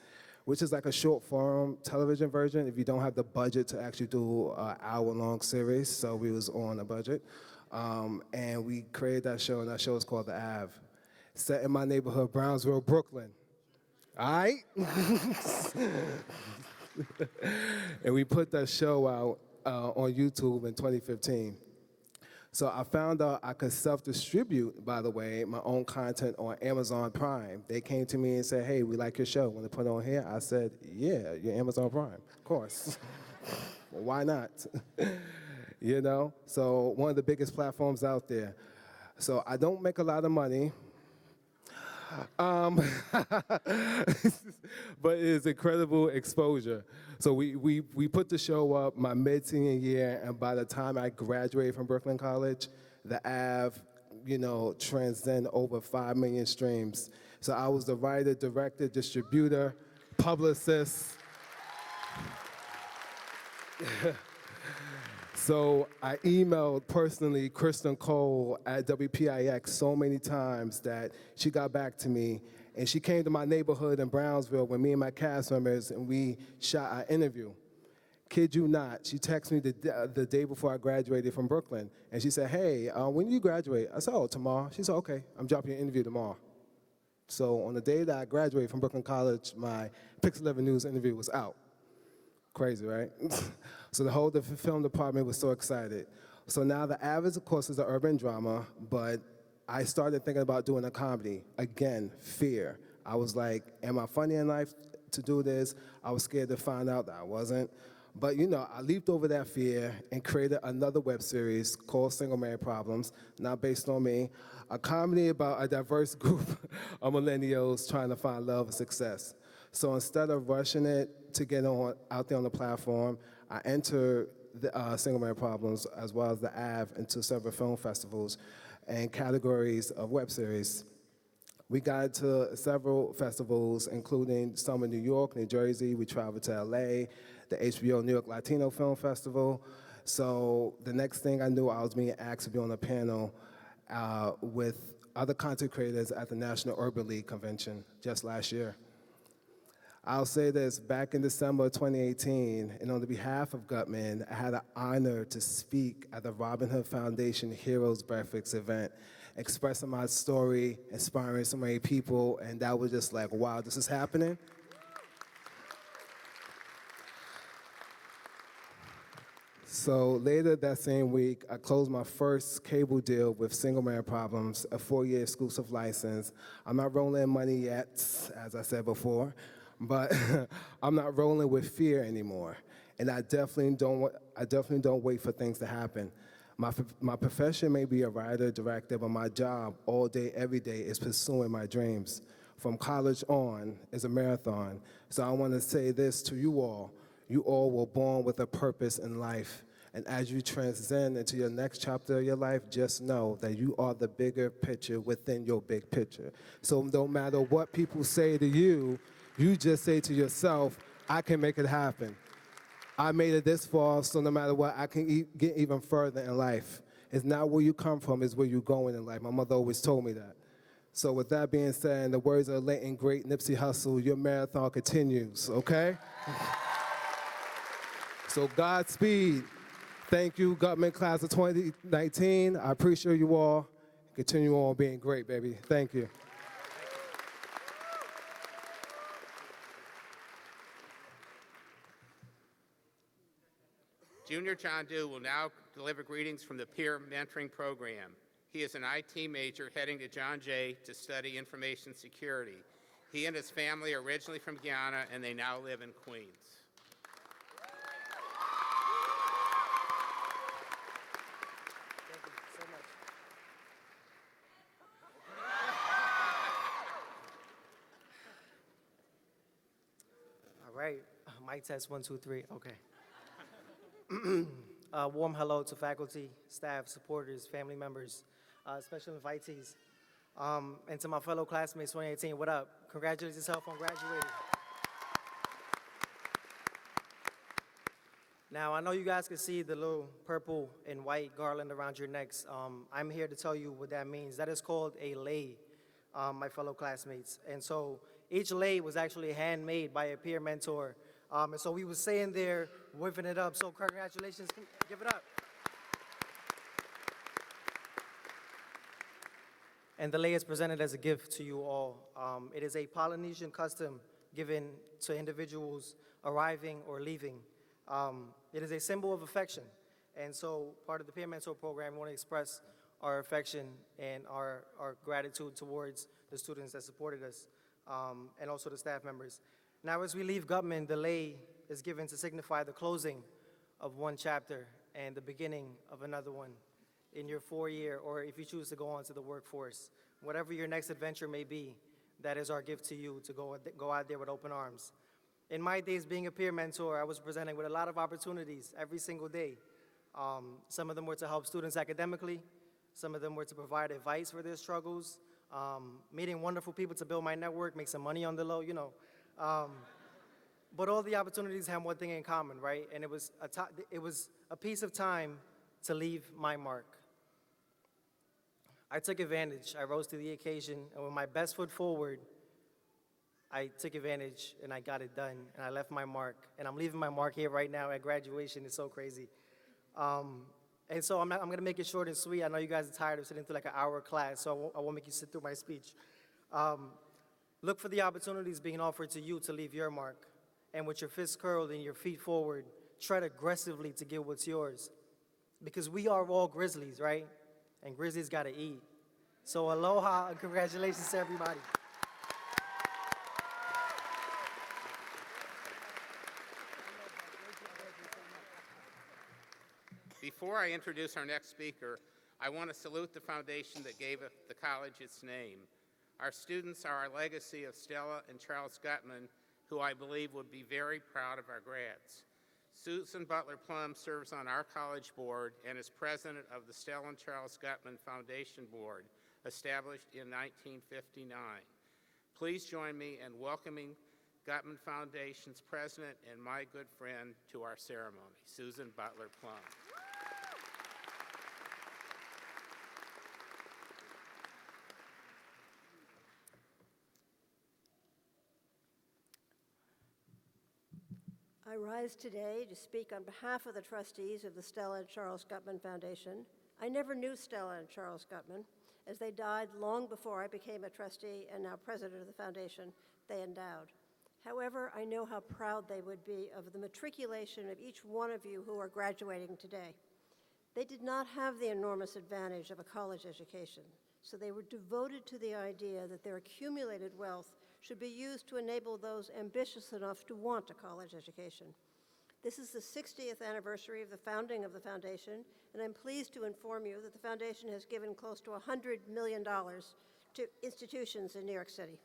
which is like a short form television version if you don't have the budget to actually do an hour-long series. So we was on a budget. And we created that show, and that show is called The Ave. Set in my neighborhood, Brownsville, Brooklyn. All right? And we put that show out on YouTube in 2015. So I found out I could self-distribute, by the way, my own content on Amazon Prime. They came to me and said, hey, we like your show. Want to put it on here? I said, yeah, you're Amazon Prime, of course. Well, why not? So one of the biggest platforms out there. So I don't make a lot of money. But it is incredible exposure. So we put the show up my mid-senior year, and by the time I graduated from Brooklyn College, the Ave, transcend over 5 million streams. So I was the writer, director, distributor, publicist. So I emailed personally Kristen Cole at WPIX so many times that she got back to me, and she came to my neighborhood in Brownsville with me and my cast members, and we shot our interview. Kid you not, she texted me the day before I graduated from Brooklyn, and she said, hey, when do you graduate? I said, oh, tomorrow. She said, okay, I'm dropping your interview tomorrow. So on the day that I graduated from Brooklyn College, my Pix 11 News interview was out. Crazy, right? So the whole film department was so excited. So now the average, of course, is an urban drama, but I started thinking about doing a comedy. Again, fear. I was like, am I funny enough to do this? I was scared to find out that I wasn't. But I leaped over that fear and created another web series called Single Married Problems, not based on me, a comedy about a diverse group of millennials trying to find love and success. So instead of rushing it to get out there on the platform, I entered the Single Married Problems as well as the Ave into several film festivals and categories of web series. We got to several festivals, including some in New York, New Jersey. We traveled to LA, the HBO New York Latino Film Festival. So the next thing I knew, I was being asked to be on a panel with other content creators at the National Urban League Convention just last year. I'll say this, back in December 2018, and on the behalf of Guttman, I had the honor to speak at the Robin Hood Foundation Heroes Breakfast event, expressing my story, inspiring so many people, and that was just like, wow, this is happening? So later that same week, I closed my first cable deal with Single Married Problems, a 4-year exclusive license. I'm not rolling in money yet, as I said before, but I'm not rolling with fear anymore. And I definitely don't wait for things to happen. My profession may be a writer, director, but my job all day, every day is pursuing my dreams. From college on is a marathon. So I want to say this to you all. You all were born with a purpose in life. And as you transcend into your next chapter of your life, just know that you are the bigger picture within your big picture. So no matter what people say to you, you just say to yourself, I can make it happen. I made it this far, so no matter what, I can get even further in life. It's not where you come from, it's where you're going in life. My mother always told me that. So with that being said, in the words of the late and great Nipsey Hussle, your marathon continues, okay? So Godspeed. Thank you, Guttman Class of 2019. I appreciate you all. Continue on being great, baby. Thank you. Junior John Dew will now deliver greetings from the Peer Mentoring Program. He is an IT major heading to John Jay to study information security. He and his family are originally from Guyana, and they now live in Queens. Thank you so much. All right, mic test 1, 2, 3. Okay. Warm hello to faculty, staff, supporters, family members, special invitees, and to my fellow classmates 2018. What up? Congratulate yourself on graduating. Now, I know you guys can see the little purple and white garland around your necks. I'm here to tell you what that means. That is called a lei, my fellow classmates. And so each lei was actually handmade by a peer mentor. And so we were saying there, whipping it up. So congratulations, give it up. And the lei is presented as a gift to you all. It is a Polynesian custom given to individuals arriving or leaving. It is a symbol of affection. And so part of the Peer Mentor Program, we want to express our affection and our gratitude towards the students that supported us, and also the staff members. Now, as we leave Guttman, the lei is given to signify the closing of one chapter and the beginning of another one in your 4-year, or if you choose to go on to the workforce. Whatever your next adventure may be, that is our gift to you, to go out there with open arms. In my days being a peer mentor, I was presented with a lot of opportunities every single day. Some of them were to help students academically. Some of them were to provide advice for their struggles, meeting wonderful people to build my network, make some money on the low, you know. But all the opportunities have one thing in common, right? And it was a piece of time to leave my mark. I took advantage. I rose to the occasion, and with my best foot forward, I took advantage and I got it done, and I left my mark. And I'm leaving my mark here right now at graduation. It's so crazy. And so I'm gonna make it short and sweet. I know you guys are tired of sitting through like an hour class, so I won't make you sit through my speech. Look for the opportunities being offered to you to leave your mark. And with your fists curled and your feet forward, tread aggressively to get what's yours. Because we are all Grizzlies, right? And Grizzlies gotta eat. So aloha and congratulations to everybody. Before I introduce our next speaker, I want to salute the foundation that gave the college its name. Our students are our legacy of Stella and Charles Guttman, who I believe would be very proud of our grads. Susan Butler Plum serves on our college board and is president of the Stella and Charles Guttman Foundation Board, established in 1959. Please join me in welcoming Guttman Foundation's president and my good friend to our ceremony, Susan Butler Plum. I rise today to speak on behalf of the trustees of the Stella and Charles Guttman Foundation. I never knew Stella and Charles Guttman, as they died long before I became a trustee and now president of the foundation they endowed. However, I know how proud they would be of the matriculation of each one of you who are graduating today. They did not have the enormous advantage of a college education, so they were devoted to the idea that their accumulated wealth should be used to enable those ambitious enough to want a college education. This is the 60th anniversary of the founding of the foundation, and I'm pleased to inform you that the foundation has given close to $100 million to institutions in New York City.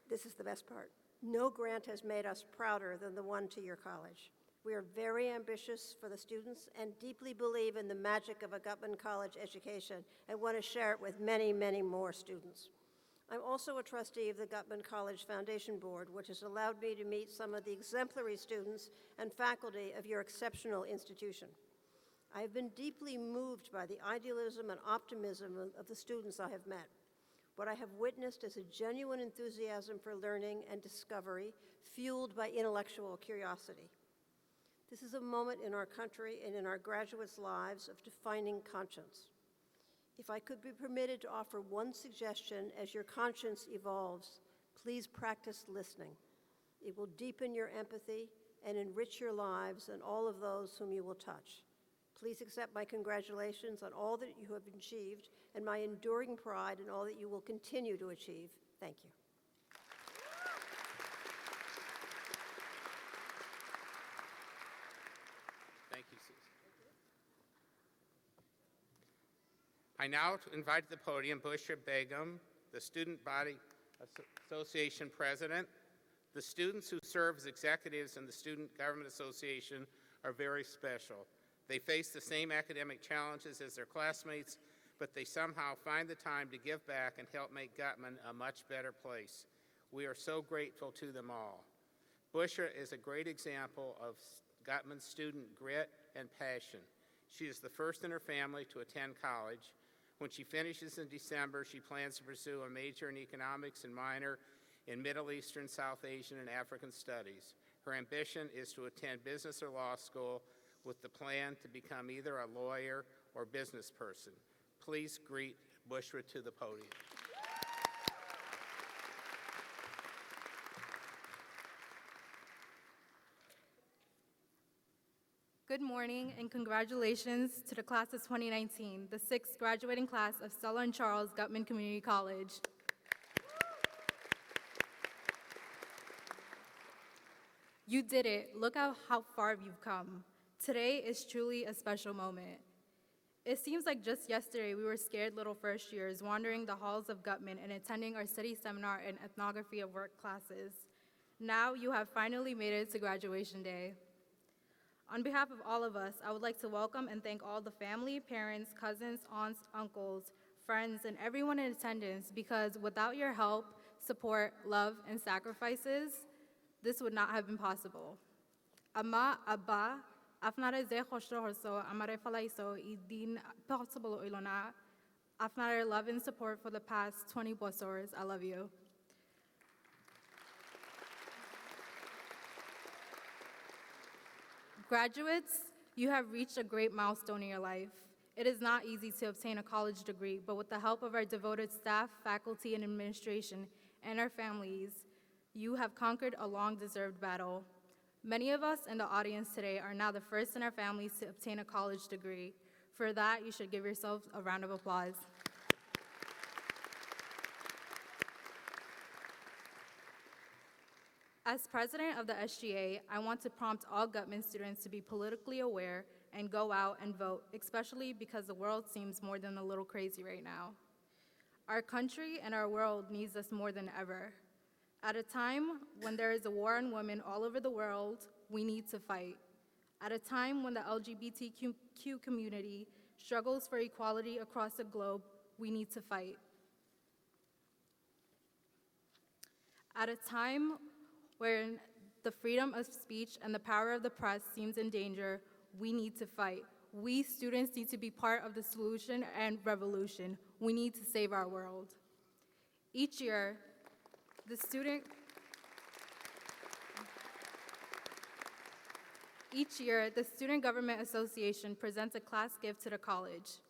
This is the best part. No grant has made us prouder than the one to your college. We are very ambitious for the students and deeply believe in the magic of a Guttman College education and want to share it with many, many more students. I'm also a trustee of the Guttman College Foundation Board, which has allowed me to meet some of the exemplary students and faculty of your exceptional institution. I have been deeply moved by the idealism and optimism of the students I have met. What I have witnessed is a genuine enthusiasm for learning and discovery, fueled by intellectual curiosity. This is a moment in our country and in our graduates' lives of defining conscience. If I could be permitted to offer one suggestion as your conscience evolves, please practice listening. It will deepen your empathy and enrich your lives and all of those whom you will touch. Please accept my congratulations on all that you have achieved and my enduring pride in all that you will continue to achieve. Thank you. Thank you, Susan. I now invite to the podium Bushra Begum, the Student Body Association President. The students who serve as executives in the Student Government Association are very special. They face the same academic challenges as their classmates, but they somehow find the time to give back and help make Guttman a much better place. We are so grateful to them all. Bushra is a great example of Guttman's student grit and passion. She is the first in her family to attend college. When she finishes in December, she plans to pursue a major in economics and minor in Middle Eastern, South Asian, and African studies. Her ambition is to attend business or law school with the plan to become either a lawyer or business person. Please greet Bushra to the podium. Good morning and congratulations to the class of 2019, the 6th graduating class of Stella and Charles Guttman Community College. You did it. Look at how far you've come. Today is truly a special moment. It seems like just yesterday we were scared little first years wandering the halls of Guttman and attending our city seminar and ethnography of work classes. Now you have finally made it to graduation day. On behalf of all of us, I would like to welcome and thank all the family, parents, cousins, aunts, uncles, friends, and everyone in attendance, because without your help, support, love, and sacrifices, this would not have been possible. Ama, Abba, afnare ze khoshro horso, amare falaiso, idin possible oilona, afnare love and support for the past 20 bosors. I love you. Graduates, you have reached a great milestone in your life. It is not easy to obtain a college degree, but with the help of our devoted staff, faculty, and administration, and our families, you have conquered a long-deserved battle. Many of us in the audience today are now the first in our families to obtain a college degree. For that, you should give yourselves a round of applause. As president of the SGA, I want to prompt all Guttman students to be politically aware and go out and vote, especially because the world seems more than a little crazy right now. Our country and our world needs us more than ever. At a time when there is a war on women all over the world, we need to fight. At a time when the LGBTQ community struggles for equality across the globe, we need to fight. At a time where the freedom of speech and the power of the press seems in danger, we need to fight. We students need to be part of the solution and revolution. We need to save our world. Each year, the Student Government Association presents a class gift to the college.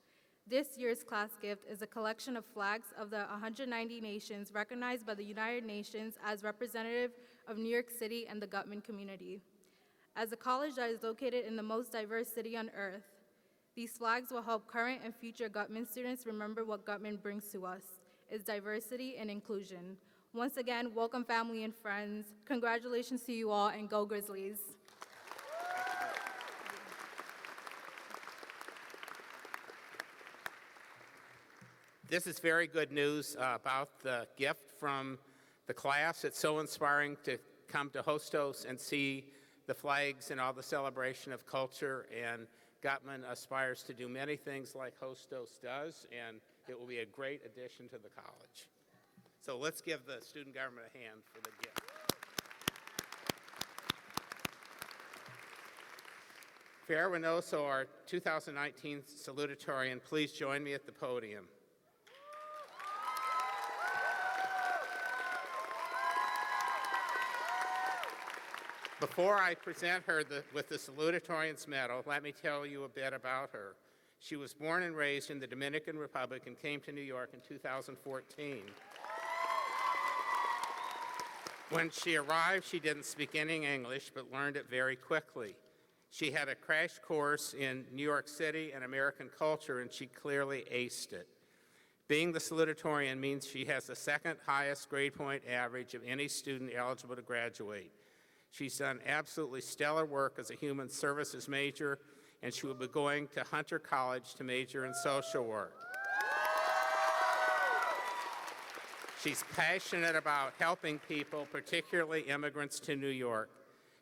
This year's class gift is a collection of flags of the 190 nations recognized by the United Nations as representative of New York City and the Guttman community. As a college that is located in the most diverse city on earth, these flags will help current and future Guttman students remember what Guttman brings to us, is diversity and inclusion. Once again, welcome family and friends. Congratulations to you all, and go Grizzlies. This is very good news about the gift from The class, it's so inspiring to come to Hostos and see the flags and all the celebration of culture, and Guttman aspires to do many things like Hostos does, and it will be a great addition to the college. So let's give the student government a hand for the gift. Farrah Reynoso, our 2019 salutatorian, please join me at the podium. Before I present her with the salutatorian's medal, let me tell you a bit about her. She was born and raised in the Dominican Republic and came to New York in 2014. When she arrived, she didn't speak any English, but learned it very quickly. She had a crash course in New York City and American culture, and she clearly aced it. Being the salutatorian means she has the second highest grade point average of any student eligible to graduate. She's done absolutely stellar work as a human services major, and she will be going to Hunter College to major in social work. She's passionate about helping people, particularly immigrants to New York.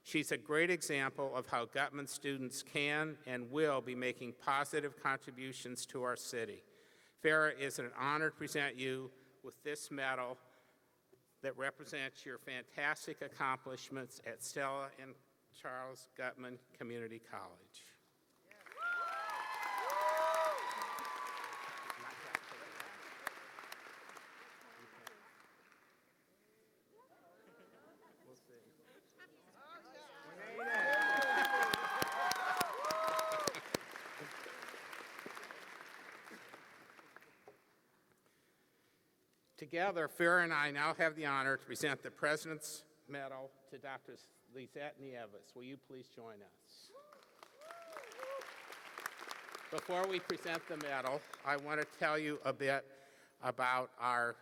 She's a great example of how Guttman students can and will be making positive contributions to our city. Farrah, it's an honor to present you with this medal that represents your fantastic accomplishments at Stella and Charles Guttman Community College. Together, Farrah and I now have the honor to present the President's Medal to Dr. Lizette Nieves. Will you please join us? Before we present the medal, I want to tell you a bit about our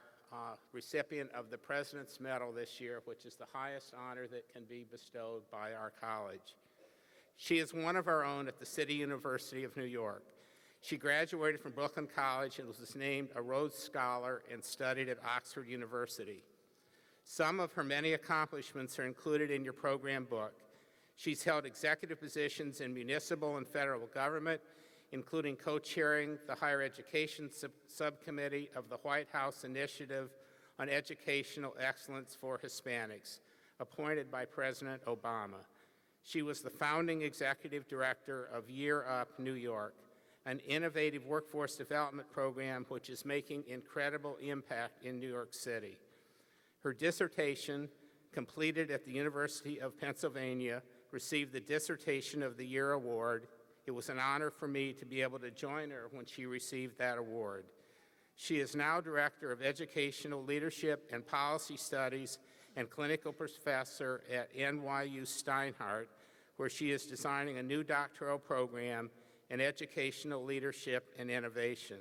recipient of the President's Medal this year, which is the highest honor that can be bestowed by our college. She is one of our own at the City University of New York. She graduated from Brooklyn College and was named a Rhodes Scholar and studied at Oxford University. Some of her many accomplishments are included in your program book. She's held executive positions in municipal and federal government, including co-chairing the Higher Education Subcommittee of the White House Initiative on Educational Excellence for Hispanics, appointed by President Obama. She was the founding executive director of Year Up New York, an innovative workforce development program which is making incredible impact in New York City. Her dissertation, completed at the University of Pennsylvania, received the Dissertation of the Year award. It was an honor for me to be able to join her when she received that award. She is now Director of Educational Leadership and Policy Studies and Clinical Professor at NYU Steinhardt, where she is designing a new doctoral program in educational leadership and innovation.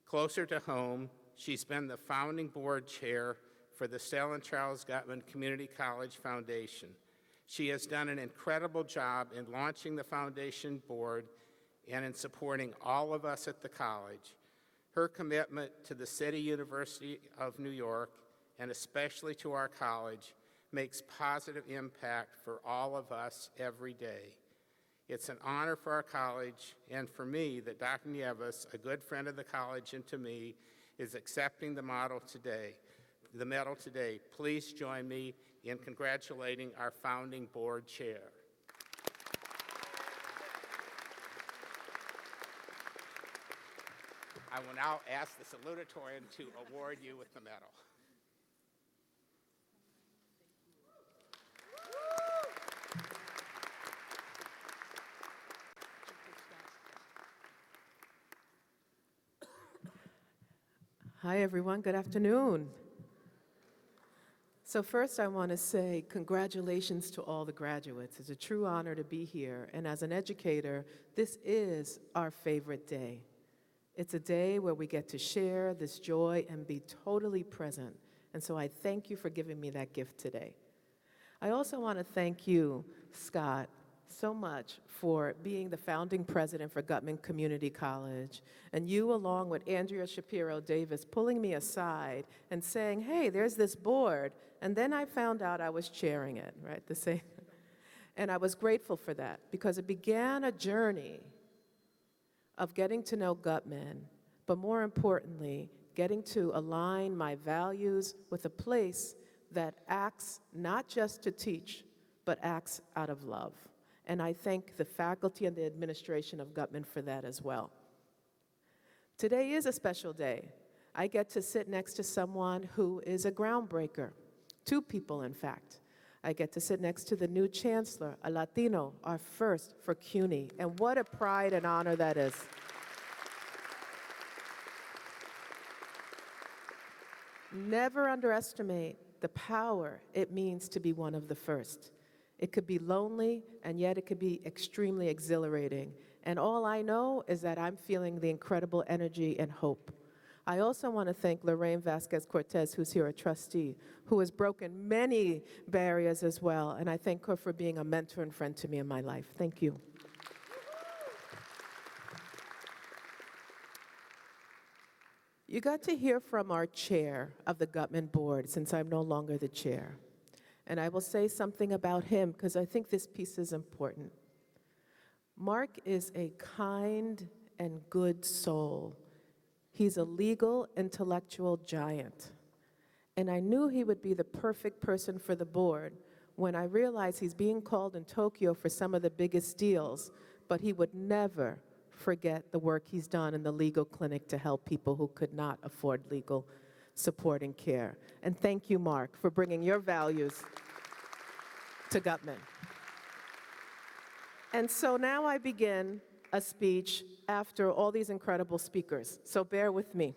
Closer to home, she's been the founding board chair for the Stella and Charles Guttman Community College Foundation. She has done an incredible job in launching the foundation board and in supporting all of us at the college. Her commitment to the City University of New York, and especially to our college, makes positive impact for all of us every day. It's an honor for our college and for me that Dr. Nieves, a good friend of the college and to me, is accepting the medal today. Please join me in congratulating our founding board chair. I will now ask the salutatorian to award you with the medal. Hi, everyone. Good afternoon. So first, I want to say congratulations to all the graduates. It's a true honor to be here. And as an educator, this is our favorite day. It's a day where we get to share this joy and be totally present. And so I thank you for giving me that gift today. I also want to thank you, Scott, so much for being the founding president for Guttman Community College, and you, along with Andrea Shapiro Davis, pulling me aside and saying, hey, there's this board, and then I found out I was chairing it, right? The same. And I was grateful for that because it began a journey of getting to know Guttman, but more importantly, getting to align my values with a place that acts not just to teach, but acts out of love. And I thank the faculty and the administration of Guttman for that as well. Today is a special day. I get to sit next to someone who is a groundbreaker. Two people, in fact. I get to sit next to the new chancellor, a Latino, our first for CUNY. And what a pride and honor that is. Never underestimate the power it means to be one of the first. It could be lonely, and yet it could be extremely exhilarating. And all I know is that I'm feeling the incredible energy and hope. I also want to thank Lorraine Vasquez-Cortez, who's here, a trustee, who has broken many barriers as well, and I thank her for being a mentor and friend to me in my life. Thank you. You got to hear from our chair of the Guttman board, since I'm no longer the chair. And I will say something about him, because I think this piece is important. Mark is a kind and good soul. He's a legal, intellectual giant. And I knew he would be the perfect person for the board when I realized he's being called in Tokyo for some of the biggest deals, but he would never forget the work he's done in the legal clinic to help people who could not afford legal support and care. And thank you, Mark, for bringing your values to Guttman. And so now I begin a speech after all these incredible speakers, so bear with me.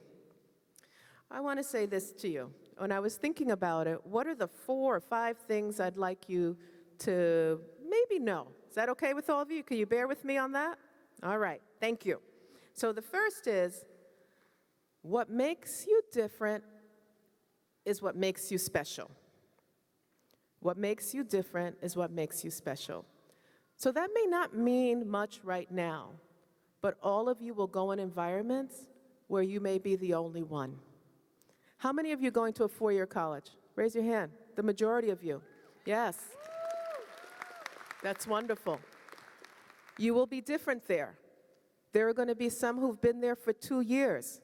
I want to say this to you. When I was thinking about it, what are the 4 or 5 things I'd like you to maybe know? Is that okay with all of you? Can you bear with me on that? All right, thank you. So the first is, what makes you different is what makes you special. What makes you different is what makes you special. So that may not mean much right now, but all of you will go in environments where you may be the only one. How many of you going to a 4-year college? Raise your hand. The majority of you. Yes. That's wonderful. You will be different there. There are going to be some who've been there for 2 years.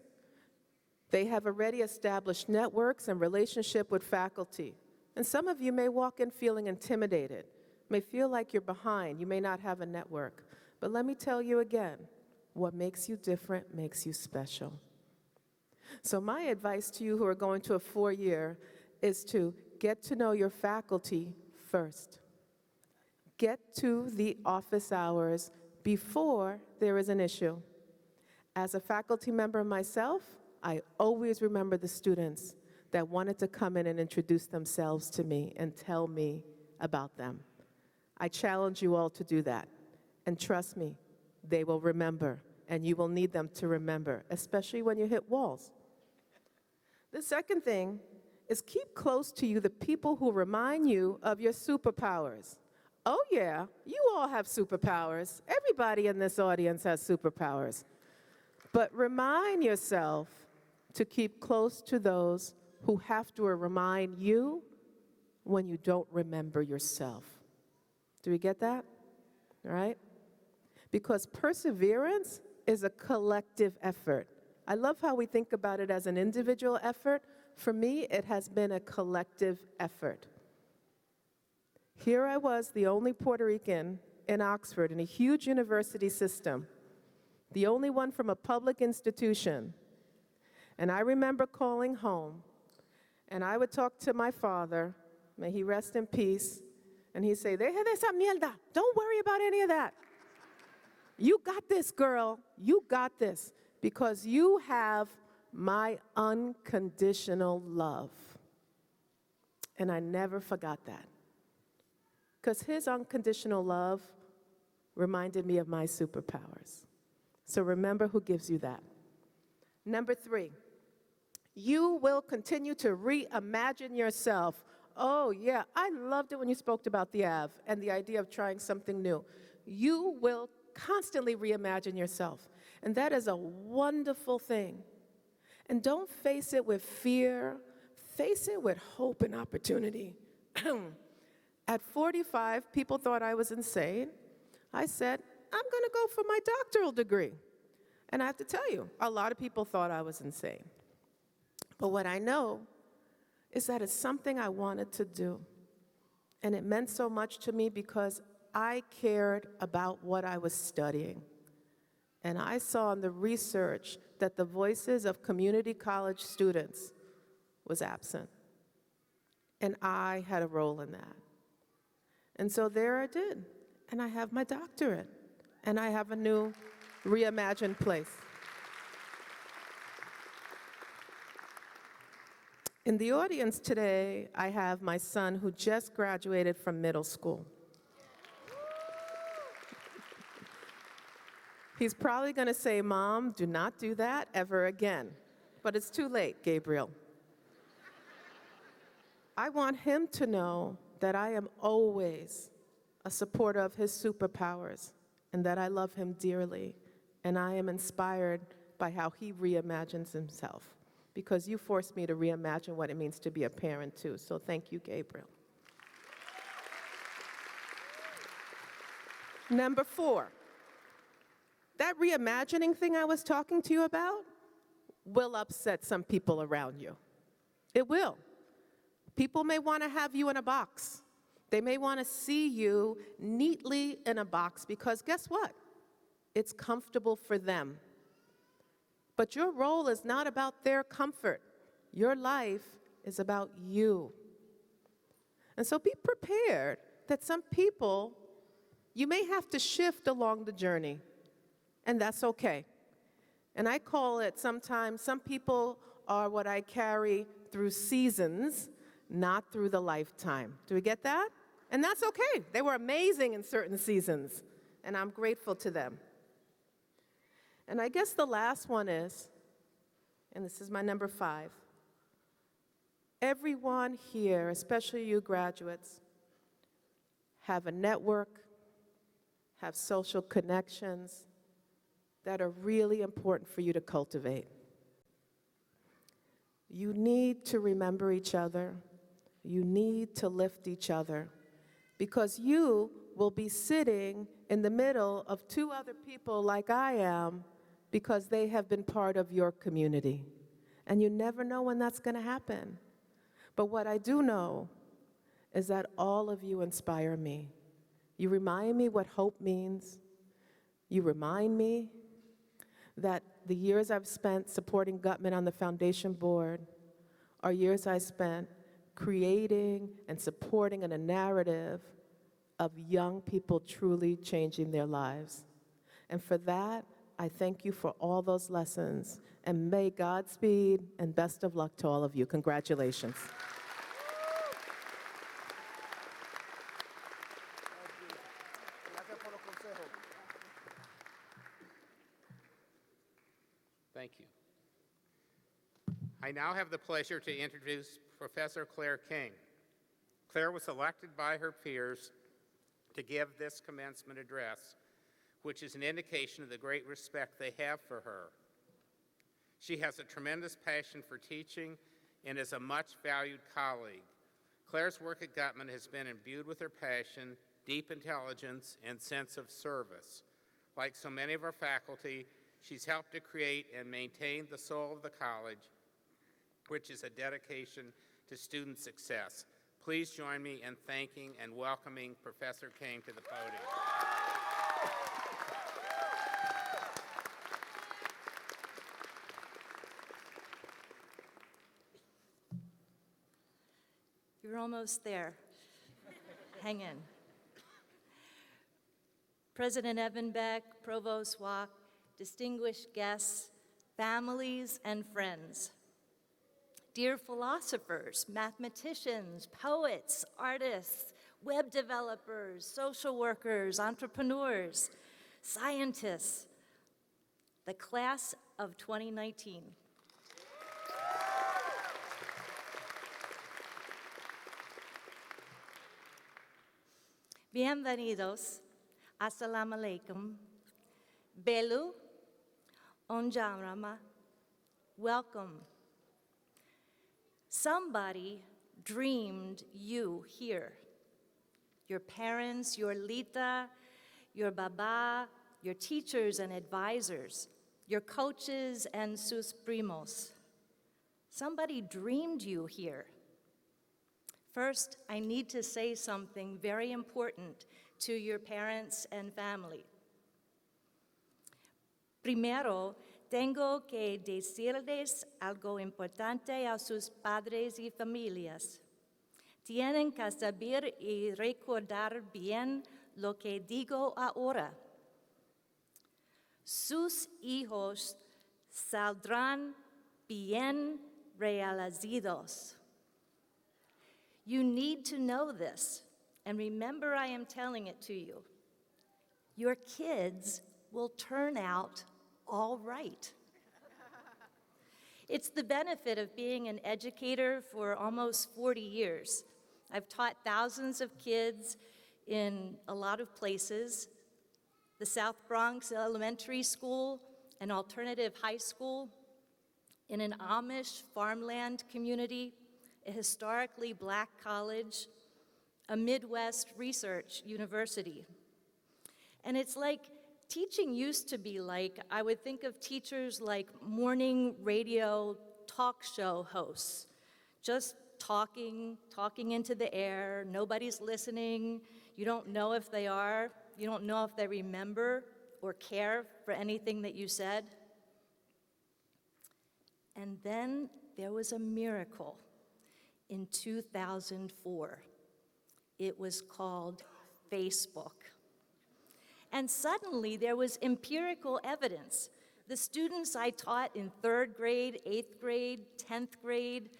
They have already established networks and relationship with faculty. And some of you may walk in feeling intimidated, may feel like you're behind, you may not have a network. But let me tell you again, what makes you different makes you special. So my advice to you who are going to a 4-year is to get to know your faculty first. Get to the office hours before there is an issue. As a faculty member myself, I always remember the students that wanted to come in and introduce themselves to me and tell me about them. I challenge you all to do that. And trust me, they will remember, and you will need them to remember, especially when you hit walls. The second thing is keep close to you the people who remind you of your superpowers. Oh yeah, you all have superpowers. Everybody in this audience has superpowers. But remind yourself to keep close to those who have to remind you when you don't remember yourself. Do we get that? All right? Because perseverance is a collective effort. I love how we think about it as an individual effort. For me, it has been a collective effort. Here I was, the only Puerto Rican in Oxford in a huge university system, the only one from a public institution. And I remember calling home, and I would talk to my father, may he rest in peace, and he'd say, "Deja de esa mierda. Don't worry about any of that. You got this, girl. You got this, because you have my unconditional love." And I never forgot that, because his unconditional love reminded me of my superpowers. So remember who gives you that. Number 3, you will continue to reimagine yourself. Oh, yeah, I loved it when you spoke about the Ave and the idea of trying something new. You will constantly reimagine yourself, and that is a wonderful thing. And don't face it with fear, face it with hope and opportunity. At 45, people thought I was insane. I said, I'm going to go for my doctoral degree. And I have to tell you, a lot of people thought I was insane. But what I know is that it's something I wanted to do. And it meant so much to me because I cared about what I was studying. And I saw in the research that the voices of community college students was absent. And I had a role in that. And so there I did. And I have my doctorate. And I have a new reimagined place. In the audience today, I have my son who just graduated from middle school. He's probably going to say, Mom, do not do that ever again. But it's too late, Gabriel. I want him to know that I am always a supporter of his superpowers and that I love him dearly. And I am inspired by how he reimagines himself because you forced me to reimagine what it means to be a parent too. So thank you, Gabriel. Number 4. That reimagining thing I was talking to you about will upset some people around you. It will. People may want to have you in a box. They may want to see you neatly in a box because guess what? It's comfortable for them. But your role is not about their comfort. Your life is about you. And so be prepared that some people, you may have to shift along the journey. And that's okay. And I call it sometimes, some people are what I carry through seasons, not through the lifetime. Do we get that? And that's okay. They were amazing in certain seasons, and I'm grateful to them. And I guess the last one is, and this is my number 5, everyone here, especially you graduates, have a network, have social connections, that are really important for you to cultivate. You need to remember each other. You need to lift each other because you will be sitting in the middle of 2 other people like I am because they have been part of your community. And you never know when that's going to happen. But what I do know is that all of you inspire me. You remind me what hope means. You remind me that the years I've spent supporting Guttman on the foundation board are years I spent creating and supporting a narrative of young people truly changing their lives. And for that, I thank you for all those lessons, and may Godspeed and best of luck to all of you. Congratulations. Thank you. I now have the pleasure to introduce Professor Claire King. Claire was elected by her peers to give this commencement address, which is an indication of the great respect they have for her. She has a tremendous passion for teaching and is a much valued colleague. Claire's work at Guttman has been imbued with her passion, deep intelligence, and sense of service. Like so many of our faculty, she's helped to create and maintain the soul of the college, which is a dedication to student success. Please join me in thanking and welcoming Professor King to the podium. You're almost there. Hang in. President Evan Beck, Provost Wack, distinguished guests, families, and friends. Dear philosophers, mathematicians, poets, artists, web developers, social workers, entrepreneurs, scientists, the class of 2019. . Bienvenidos. Assalamu alaikum. Belu. Onjarama. Welcome. Somebody dreamed you here. Your parents, your Lita, your Baba, your teachers and advisors, your coaches and sus primos. Somebody dreamed you here. First, I need to say something very important to your parents and family. Primero, tengo que decirles algo importante a sus padres y familias. Tienen que saber y recordar bien lo que digo ahora. Sus hijos saldrán bien realizados. You need to know this, and remember I am telling it to you. Your kids will turn out all right. It's the benefit of being an educator for almost 40 years. I've taught thousands of kids in a lot of places, the South Bronx Elementary School, an alternative high school, in an Amish farmland community, a historically black college, a Midwest research university. And it's like teaching used to be like, I would think of teachers like morning radio talk show hosts, just talking into the air, nobody's listening, you don't know if they are, you don't know if they remember or care for anything that you said. And then there was a miracle in 2004. It was called Facebook. And suddenly there was empirical evidence. The students I taught in 3rd grade, 8th grade, 10th grade,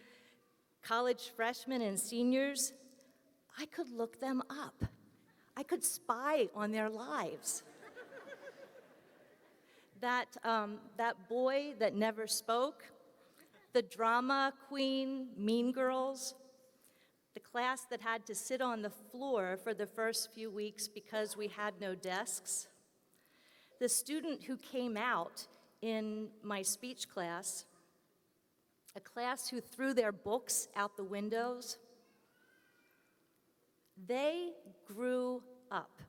college freshmen and seniors, I could look them up. I could spy on their lives. That boy that never spoke, the drama queen, Mean Girls, the class that had to sit on the floor for the first few weeks because we had no desks, the student who came out in my speech class, a class who threw their books out the windows, they grew up.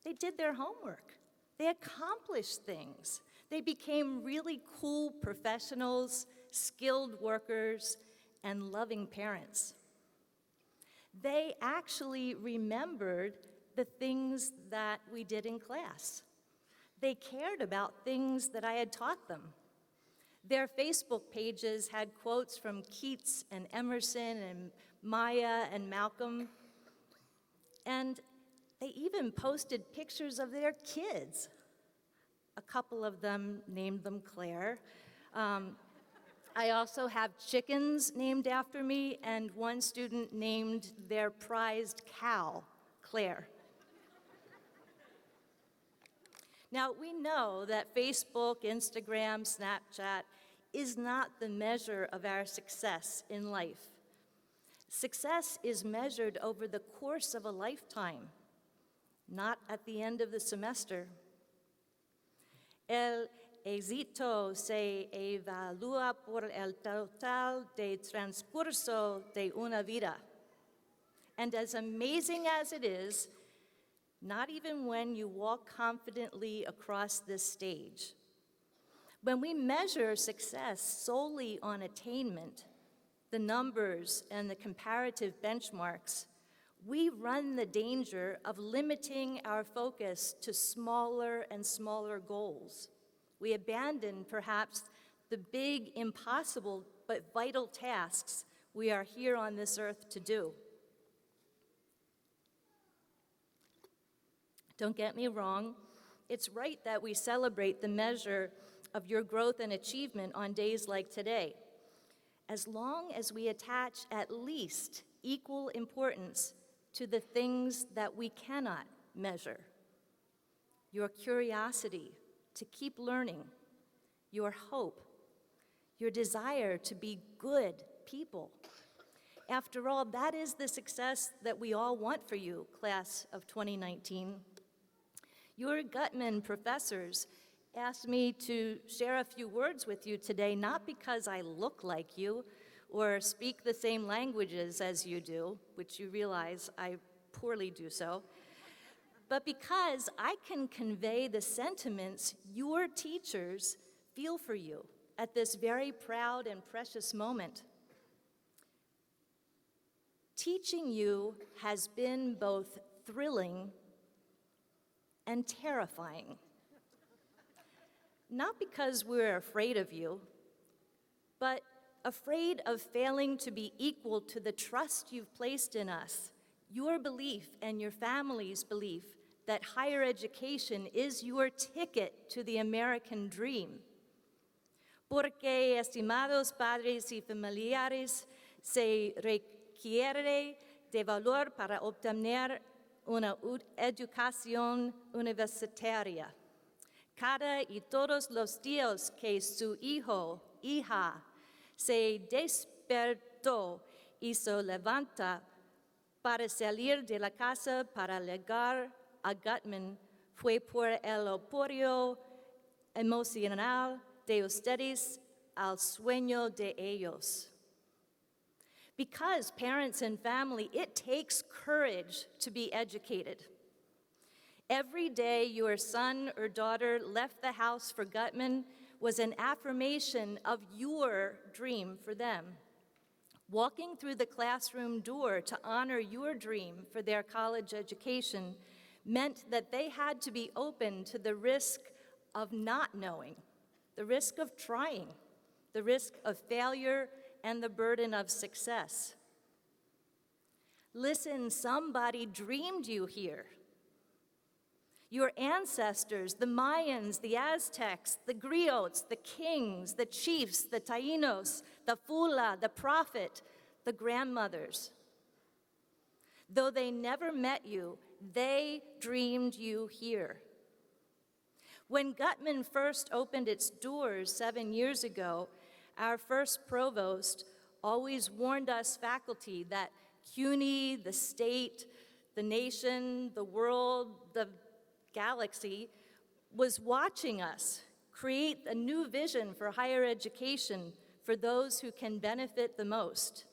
They did their homework. They accomplished things. They became really cool professionals, skilled workers, and loving parents. They actually remembered the things that we did in class. They cared about things that I had taught them. Their Facebook pages had quotes from Keats and Emerson and Maya and Malcolm, and they even posted pictures of their kids. A couple of them named them Claire. I also have chickens named after me, and one student named their prized cow Claire. Now, we know that Facebook, Instagram, Snapchat is not the measure of our success in life. Success is measured over the course of a lifetime, not at the end of the semester. El éxito se evalúa por el total de transcurso de una vida. And as amazing as it is, not even when you walk confidently across this stage. When we measure success solely on attainment, the numbers and the comparative benchmarks, we run the danger of limiting our focus to smaller and smaller goals. We abandon, perhaps, the big, impossible, but vital tasks we are here on this earth to do. Don't get me wrong, it's right that we celebrate the measure of your growth and achievement on days like today, as long as we attach at least equal importance to the things that we cannot measure. Your curiosity to keep learning, your hope, your desire to be good people, After all, that is the success that we all want for you, class of 2019. Your Guttman professors asked me to share a few words with you today, not because I look like you or speak the same languages as you do, which you realize I poorly do so, but because I can convey the sentiments your teachers feel for you at this very proud and precious moment. Teaching you has been both thrilling and terrifying. Not because we're afraid of you, but afraid of failing to be equal to the trust you've placed in us, your belief and your family's belief that higher education is your ticket to the American dream. Porque, estimados padres y familiares, se requiere de valor para obtener una educación universitaria. Cada y todos los días que su hijo, hija, se despertó y se levanta para salir de la casa para llegar a Guttman fue por el apoyo emocional de ustedes al sueño de ellos. Because parents and family, it takes courage to be educated. Every day your son or daughter left the house for Guttman was an affirmation of your dream for them. Walking through the classroom door to honor your dream for their college education meant that they had to be open to the risk of not knowing, the risk of trying, the risk of failure, and the burden of success. Listen, somebody dreamed you here. Your ancestors, the Mayans, the Aztecs, the griots, the kings, the chiefs, the Taínos, the Fula, the prophet, the grandmothers. Though they never met you, they dreamed you here. When Guttman first opened its doors 7 years ago, our first provost always warned us faculty that CUNY, the state, the nation, the world, the galaxy was watching us create a new vision for higher education for those who can benefit the most.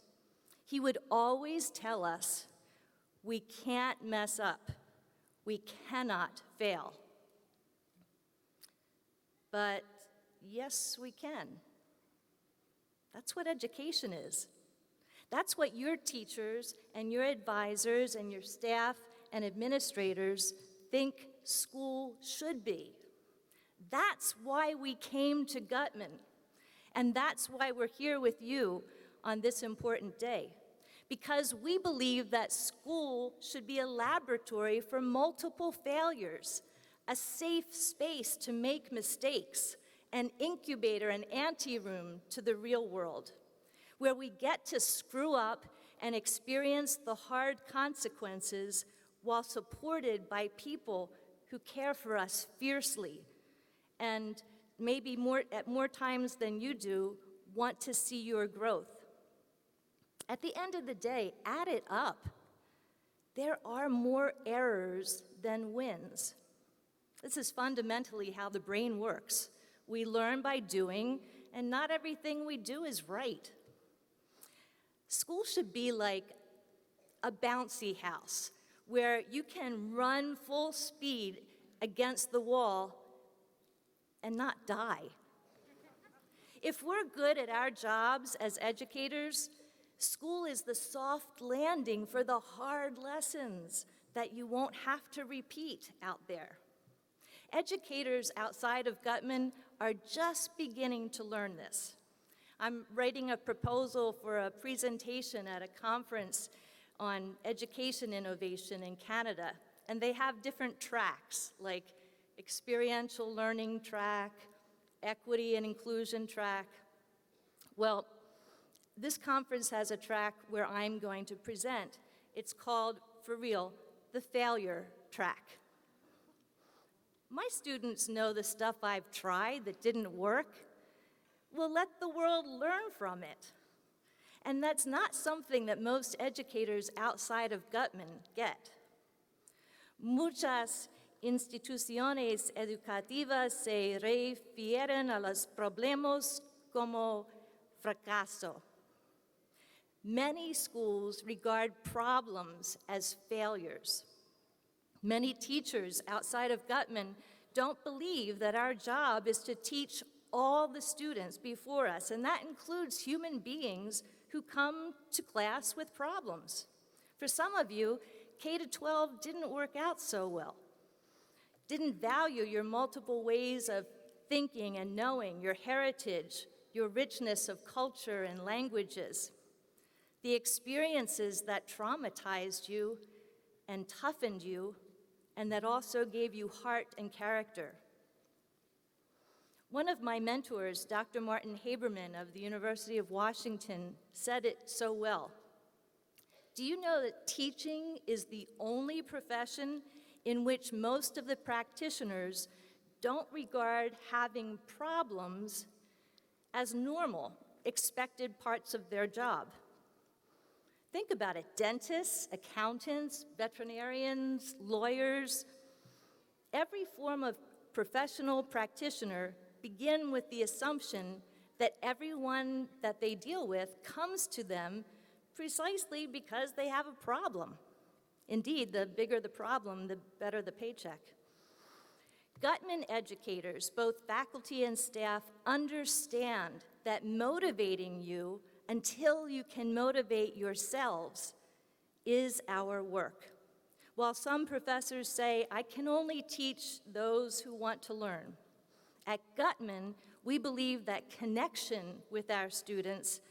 He would always tell us, we can't mess up. We cannot fail. But yes, we can. That's what education is. That's what your teachers and your advisors and your staff and administrators think school should be. That's why we came to Guttman, and that's why we're here with you on this important day, because we believe that school should be a laboratory for multiple failures, a safe space to make mistakes, an incubator, an anteroom to the real world, where we get to screw up and experience the hard consequences while supported by people who care for us fiercely and maybe at more times than you do, want to see your growth. At the end of the day, add it up. There are more errors than wins. This is fundamentally how the brain works. We learn by doing, and not everything we do is right. School should be like a bouncy house where you can run full speed against the wall and not die. If we're good at our jobs as educators, school is the soft landing for the hard lessons that you won't have to repeat out there. Educators outside of Guttman are just beginning to learn this. I'm writing a proposal for a presentation at a conference on education innovation in Canada, and they have different tracks, like experiential learning track, equity and inclusion track. Well, this conference has a track where I'm going to present. It's called, for real, the failure track. My students know the stuff I've tried that didn't work. Well, let the world learn from it. And that's not something that most educators outside of Guttman get. Muchas instituciones educativas se refieren a los problemas como fracaso. Many schools regard problems as failures. Many teachers outside of Guttman don't believe that our job is to teach all the students before us, and that includes human beings who come to class with problems. For some of you, K-12 didn't work out so well, didn't value your multiple ways of thinking and knowing, your heritage, your richness of culture and languages, the experiences that traumatized you and toughened you, and that also gave you heart and character. One of my mentors, Dr. Martin Haberman of the University of Washington, said it so well. Do you know that teaching is the only profession in which most of the practitioners don't regard having problems as normal, expected parts of their job? Think about it. Dentists, accountants, veterinarians, lawyers, every form of professional practitioner begin with the assumption that everyone that they deal with comes to them precisely because they have a problem. Indeed, the bigger the problem, the better the paycheck. Guttman educators, both faculty and staff, understand that motivating you until you can motivate yourselves is our work. While some professors say, I can only teach those who want to learn, at Guttman, we believe that connection with our students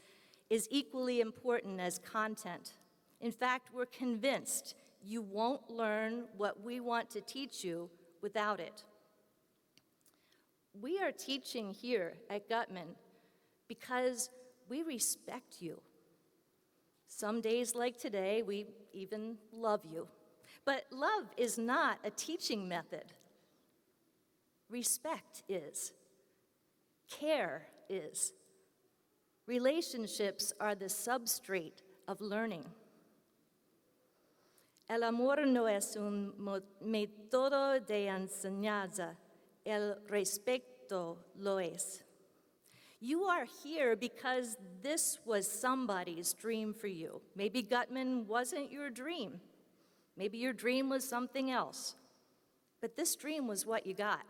is equally important as content. In fact, we're convinced you won't learn what we want to teach you without it. We are teaching here at Guttman because we respect you. Some days like today, we even love you. But love is not a teaching method. Respect is. Care is. Relationships are the substrate of learning. El amor no es un método de enseñanza, el respeto lo es. You are here because this was somebody's dream for you. Maybe Guttman wasn't your dream. Maybe your dream was something else. But this dream was what you got.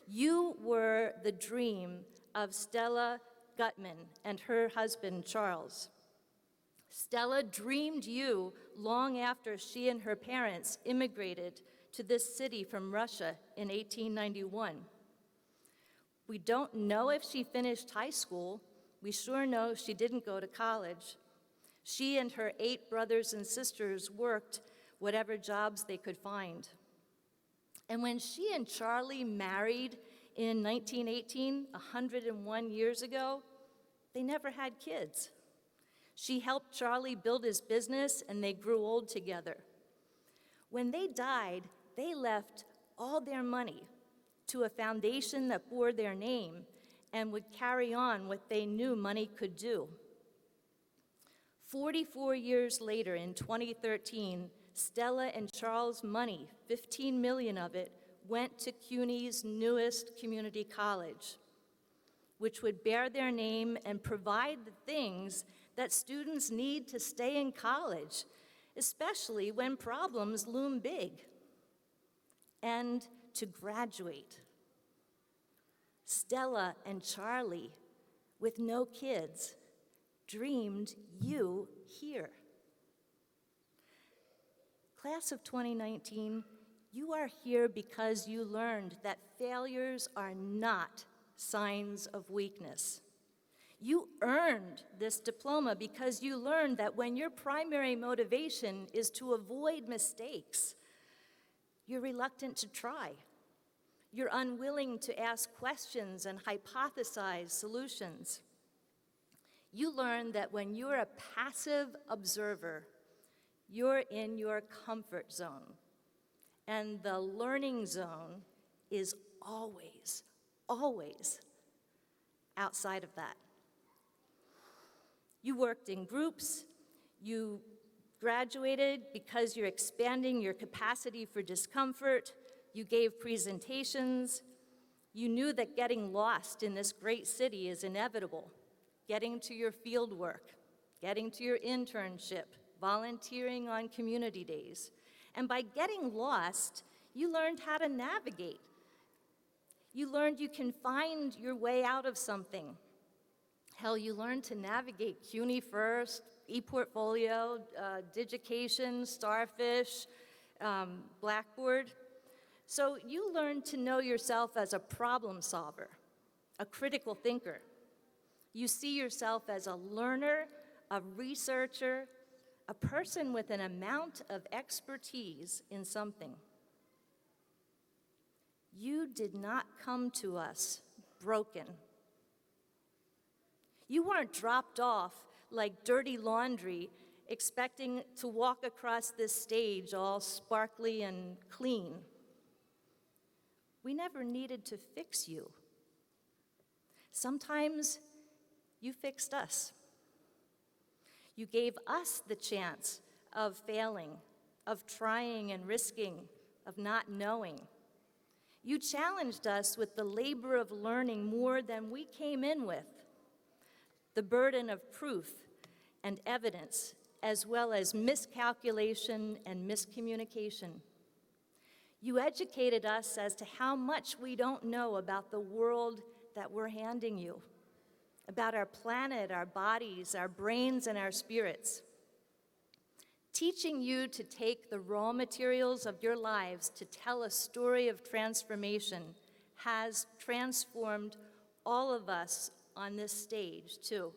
You were the dream of Stella Guttman and her husband, Charles. Stella dreamed you long after she and her parents immigrated to this city from Russia in 1891. We don't know if she finished high school. We sure know she didn't go to college. She and her 8 brothers and sisters worked whatever jobs they could find. And when she and Charlie married in 1918, 101 years ago, they never had kids. She helped Charlie build his business, and they grew old together. When they died, they left all their money to a foundation that bore their name and would carry on what they knew money could do. 44 years later, in 2013, Stella and Charles' money, 15 million of it, went to CUNY's newest community college, which would bear their name and provide the things that students need to stay in college, especially when problems loom big, and to graduate. Stella and Charlie, with no kids, dreamed you here. Class of 2019, you are here because you learned that failures are not signs of weakness. You earned this diploma because you learned that when your primary motivation is to avoid mistakes, you're reluctant to try. You're unwilling to ask questions and hypothesize solutions. You learn that when you're a passive observer, you're in your comfort zone. And the learning zone is always outside of that. You worked in groups. You graduated because you're expanding your capacity for discomfort. You gave presentations. You knew that getting lost in this great city is inevitable. Getting to your field work, getting to your internship, volunteering on community days. And by getting lost, you learned how to navigate. You learned you can find your way out of something. Hell, you learned to navigate CUNY First, ePortfolio, Digication, Starfish, Blackboard. So you learned to know yourself as a problem solver, a critical thinker. You see yourself as a learner, a researcher, a person with an amount of expertise in something. You did not come to us broken. You weren't dropped off like dirty laundry, expecting to walk across this stage all sparkly and clean. We never needed to fix you. Sometimes you fixed us. You gave us the chance of failing, of trying and risking, of not knowing. You challenged us with the labor of learning more than we came in with, the burden of proof and evidence, as well as miscalculation and miscommunication. You educated us as to how much we don't know about the world that we're handing you, about our planet, our bodies, our brains, and our spirits. Teaching you to take the raw materials of your lives to tell a story of transformation has transformed all of us on this stage, too.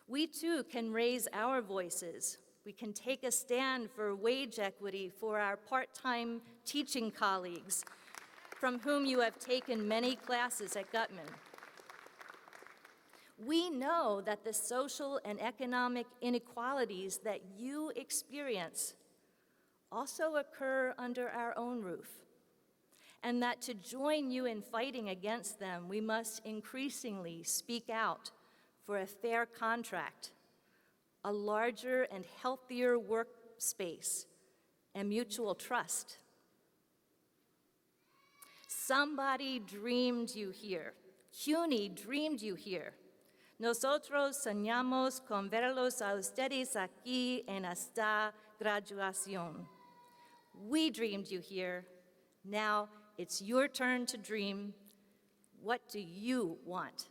We, too, can raise our voices. We can take a stand for wage equity for our part-time teaching colleagues, from whom you have taken many classes at Guttman. We know that the social and economic inequalities that you experience also occur under our own roof, and that to join you in fighting against them, we must increasingly speak out for a fair contract, a larger and healthier workspace, and mutual trust. Somebody dreamed you here. CUNY dreamed you here. Nosotros soñamos con verlos a ustedes aquí en esta graduación. We dreamed you here. Now it's your turn to dream. What do you want?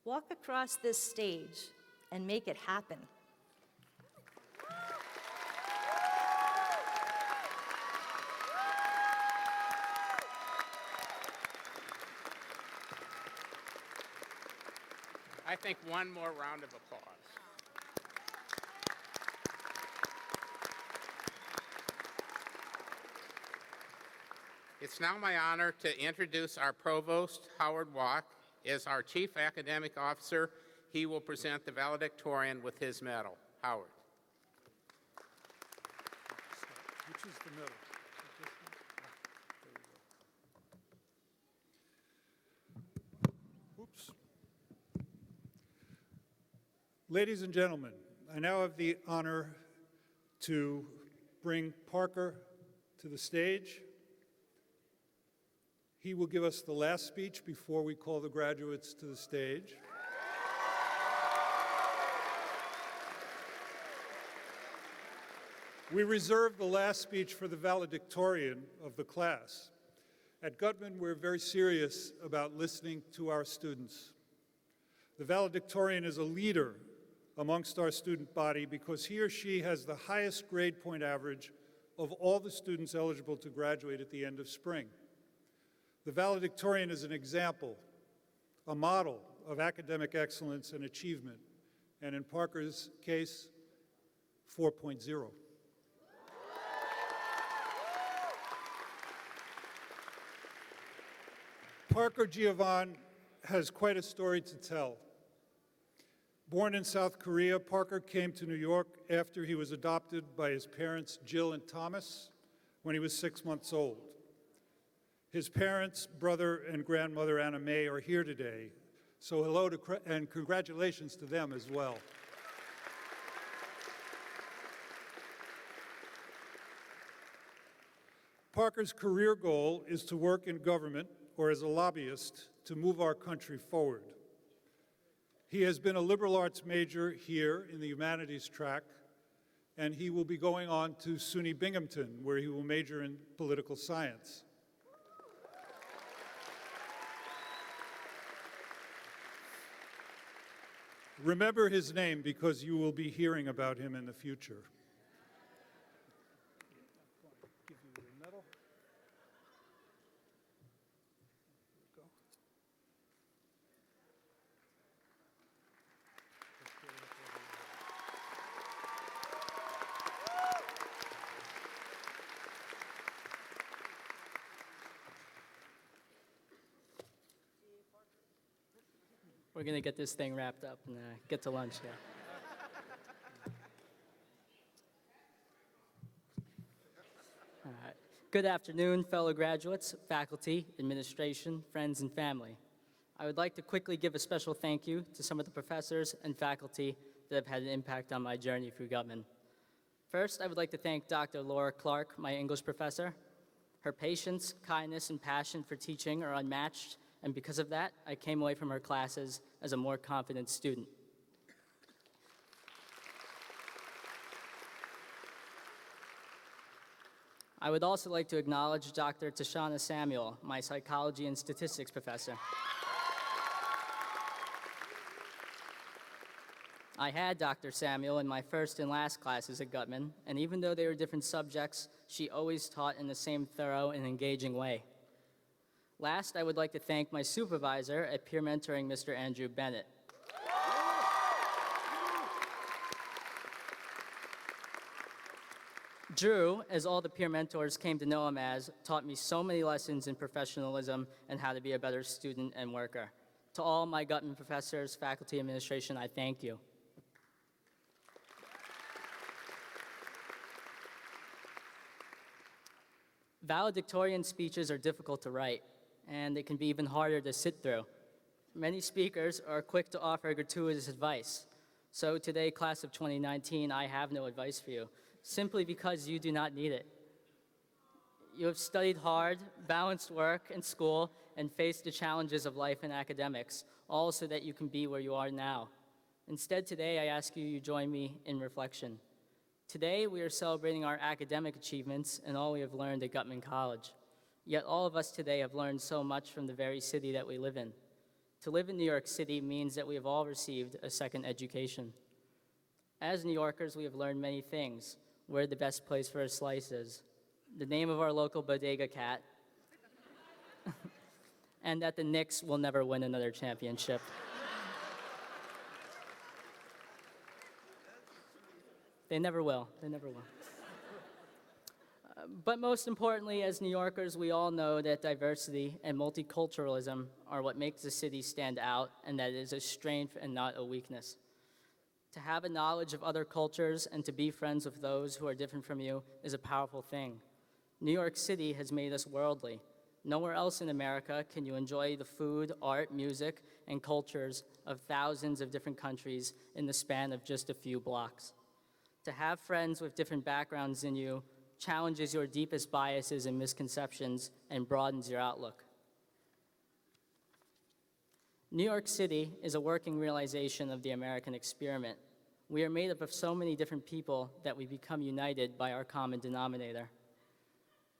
Walk across this stage and make it happen. I think one more round of applause. It's now my honor to introduce our provost, Howard Walk. As our chief academic officer, he will present the valedictorian with his medal. Howard. Which is the middle? Oops. Ladies and gentlemen, I now have the honor to bring Parker to the stage. He will give us the last speech before we call the graduates to the stage. We reserve the last speech for the valedictorian of the class. At Guttman, we're very serious about listening to our students. The valedictorian is a leader amongst our student body because he or she has the highest grade point average of all the students eligible to graduate at the end of spring. The valedictorian is an example, a model of academic excellence and achievement, and in Parker's case, 4.0. Parker Giovanni has quite a story to tell. Born in South Korea, Parker came to New York after he was adopted by his parents, Jill and Thomas, when he was 6 months old. His parents, brother and grandmother Anna Mae, are here today, So hello to, and congratulations to them as well. Parker's career goal is to work in government or as a lobbyist to move our country forward. He has been a liberal arts major here in the humanities track, and he will be going on to SUNY Binghamton, where he will major in political science. Remember his name because you will be hearing about him in the future. Give you your medal. Here we go. We're going to get this thing wrapped up and get to lunch, yeah. All right. Good afternoon, fellow graduates, faculty, administration, friends, and family. I would like to quickly give a special thank you to some of the professors and faculty that have had an impact on my journey through Guttman. First, I would like to thank Dr. Laura Clark, my English professor. Her patience, kindness, and passion for teaching are unmatched, and because of that, I came away from her classes as a more confident student. I would also like to acknowledge Dr. Tashana Samuel, my psychology and statistics professor. I had Dr. Samuel in my first and last classes at Guttman, and even though they were different subjects, she always taught in the same thorough and engaging way. Last, I would like to thank my supervisor at peer mentoring, Mr. Andrew Bennett. Drew, as all the peer mentors came to know him as, taught me so many lessons in professionalism and how to be a better student and worker. To all my Guttman professors, faculty, administration, I thank you. Valedictorian speeches are difficult to write, and they can be even harder to sit through. Many speakers are quick to offer gratuitous advice. So today, class of 2019, I have no advice for you, simply because you do not need it. You have studied hard, balanced work and school, and faced the challenges of life and academics, all so that you can be where you are now. Instead, today, I ask you join me in reflection. Today, we are celebrating our academic achievements and all we have learned at Guttman College. Yet all of us today have learned so much from the very city that we live in. To live in New York City means that we have all received a second education. As New Yorkers, we have learned many things: where the best place for a slice is, the name of our local bodega cat, and that the Knicks will never win another championship. They never will. They never will. But most importantly, as New Yorkers, we all know that diversity and multiculturalism are what makes the city stand out, and that it is a strength and not a weakness. To have a knowledge of other cultures and to be friends with those who are different from you is a powerful thing. New York City has made us worldly. Nowhere else in America can you enjoy the food, art, music, and cultures of thousands of different countries in the span of just a few blocks. To have friends with different backgrounds than you challenges your deepest biases and misconceptions and broadens your outlook. New York City is a working realization of the American experiment. We are made up of so many different people that we become united by our common denominator.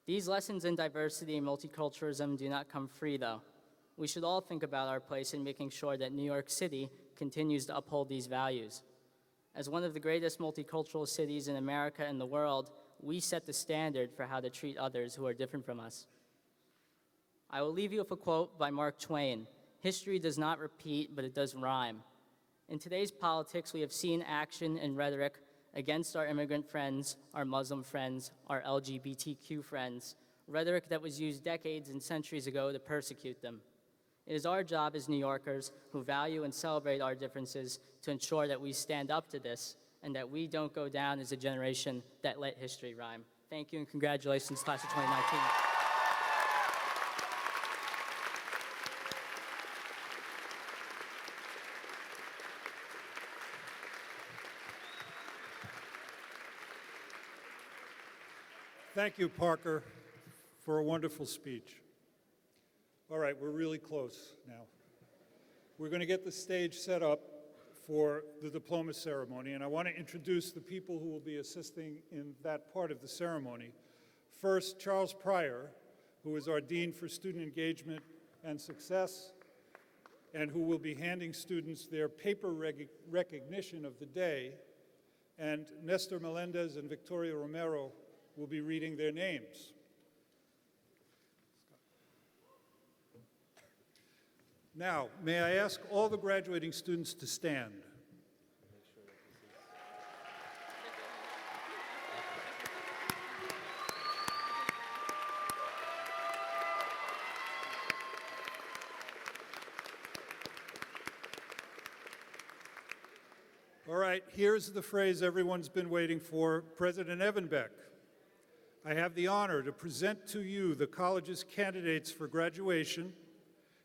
These lessons in diversity and multiculturalism do not come free, though. We should all think about our place in making sure that New York City continues to uphold these values. As one of the greatest multicultural cities in America and the world, we set the standard for how to treat others who are different from us. I will leave you with a quote by Mark Twain: "History does not repeat, but it does rhyme." In today's politics, we have seen action and rhetoric against our immigrant friends, our Muslim friends, our LGBTQ friends, rhetoric that was used decades and centuries ago to persecute them. It is our job as New Yorkers who value and celebrate our differences to ensure that we stand up to this and that we don't go down as a generation that let history rhyme. Thank you and congratulations, class of 2019. Thank you, Parker, for a wonderful speech. All right, we're really close now. We're going to get the stage set up for the diploma ceremony, and I want to introduce the people who will be assisting in that part of the ceremony. First, Charles Pryor, who is our Dean for Student Engagement and Success, and who will be handing students their paper recognition of the day, and Nestor Melendez and Victoria Romero will be reading their names. Now, may I ask all the graduating students to stand? All right, here's the phrase everyone's been waiting for. President Evenbeck, I have the honor to present to you the college's candidates for graduation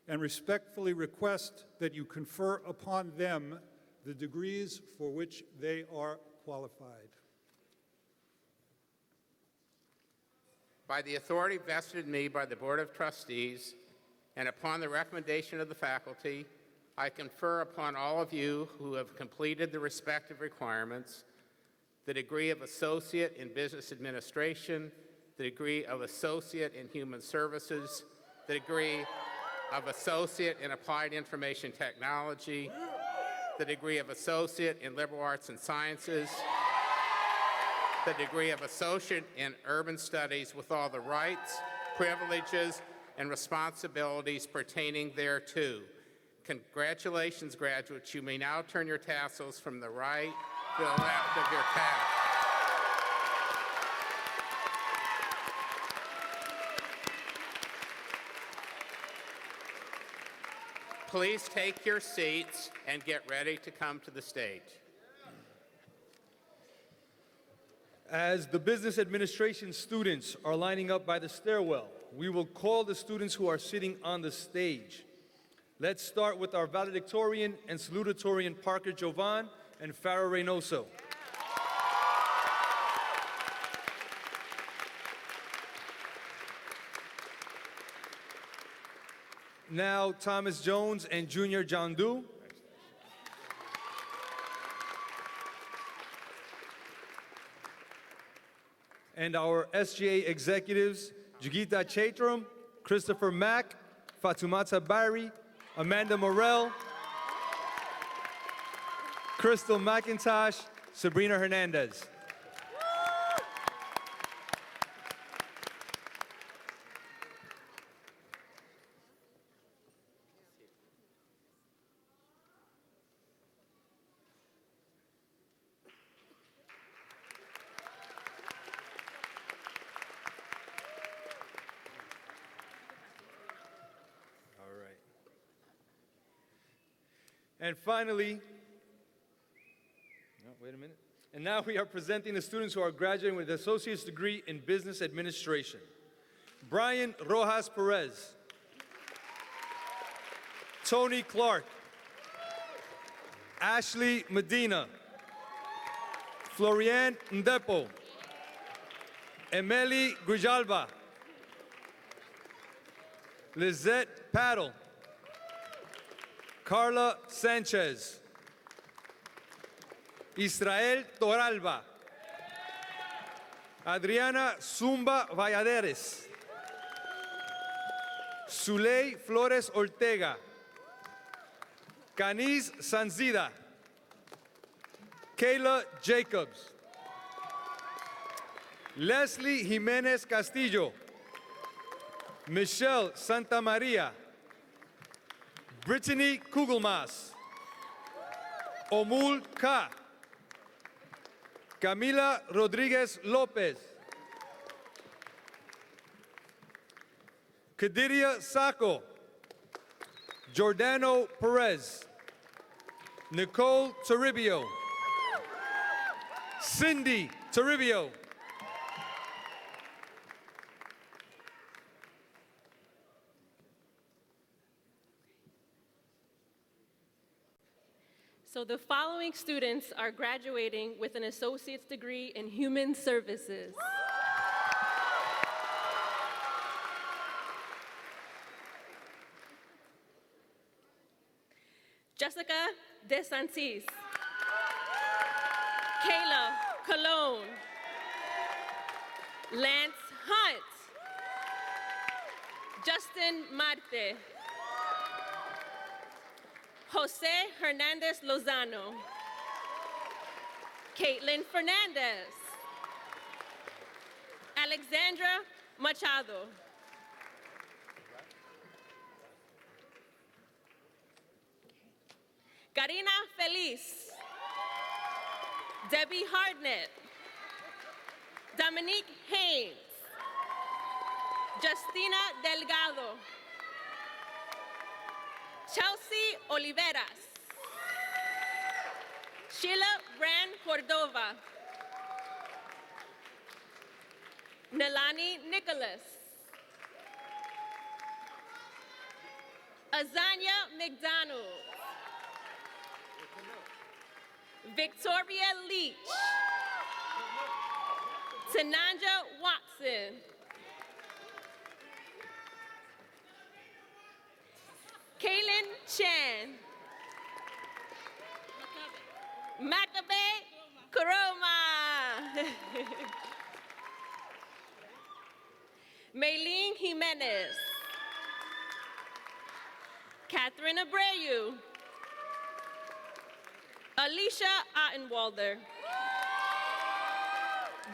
and respectfully request that you confer upon them the degrees for which they are qualified. By the authority vested in me by the Board of Trustees and upon the recommendation of the faculty, I confer upon all of you who have completed the respective requirements the degree of Associate in Business Administration, the degree of Associate in Human Services, the degree of Associate in Applied Information Technology, the degree of Associate in Liberal Arts and Sciences, the degree of Associate in Urban Studies with all the rights, privileges, and responsibilities pertaining thereto. Congratulations, graduates. You may now turn your tassels from the right to the left of your cap. Please take your seats and get ready to come to the stage. As the business administration students are lining up by the stairwell, we will call the students who are sitting on the stage. Let's start with our valedictorian and salutatorian Parker Jovan and Farah Reynoso. Now, Thomas Jones and Junior John Doe. And our SGA executives, Jagita Chaitram, Christopher Mack, Fatumata Bari, Amanda Morell, Crystal McIntosh, Sabrina Hernandez. And finally, no, wait a minute. And now we are presenting the students who are graduating with an associate's degree in business administration. Brian Rojas Perez, Tony Clark, Ashley Medina, Florian Ndepo, Emily Grijalva, Lizette Paddle, Carla Sanchez, Israel Toralba, Adriana Zumba Valladares, Zuley Flores Ortega, Canis Sanzida, Kayla Jacobs, Leslie Jimenez Castillo, Michelle Santa Maria, Brittany Kugelmas, Omul Ka, Camila Rodriguez Lopez, Kadiria Sacco, Giordano Perez, Nicole Toribio, Cindy Toribio, So the following students are graduating with an associate's degree in human services. DeSantis. Kayla Colon. Lance Hunt. Justin Marte. Jose Hernandez Lozano. Caitlin Fernandez. Alexandra Machado. Karina Feliz. Debbie Hardnett. Dominique Haynes. Justina Delgado. Chelsea Oliveras. Sheila Brand Cordova. Nelani Nicholas. Azania McDonald. Victoria Leach. Tananja Watson. Kaylin Chan. Macabe Kuroma. Maylene Jimenez. Catherine Abreu. Alicia Ottenwalder.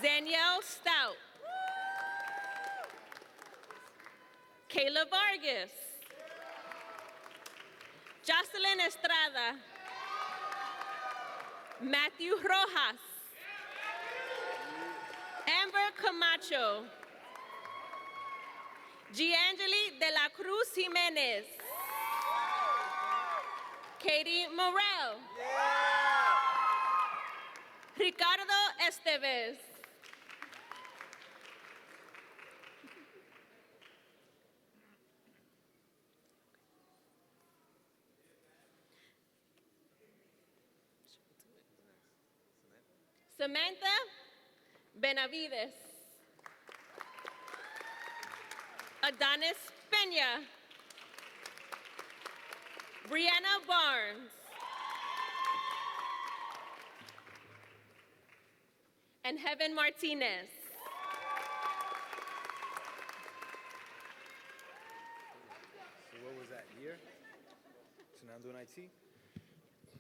Danielle Stout. Kayla Vargas. Jocelyn Estrada. Matthew Rojas. Amber Camacho. Giangeli de la Cruz Jimenez. Katie Morel. Ricardo Esteves. Samantha Benavides. Adonis Peña. Brianna Barnes. And Heaven Martinez. So what was that, year? So now I'm doing IT?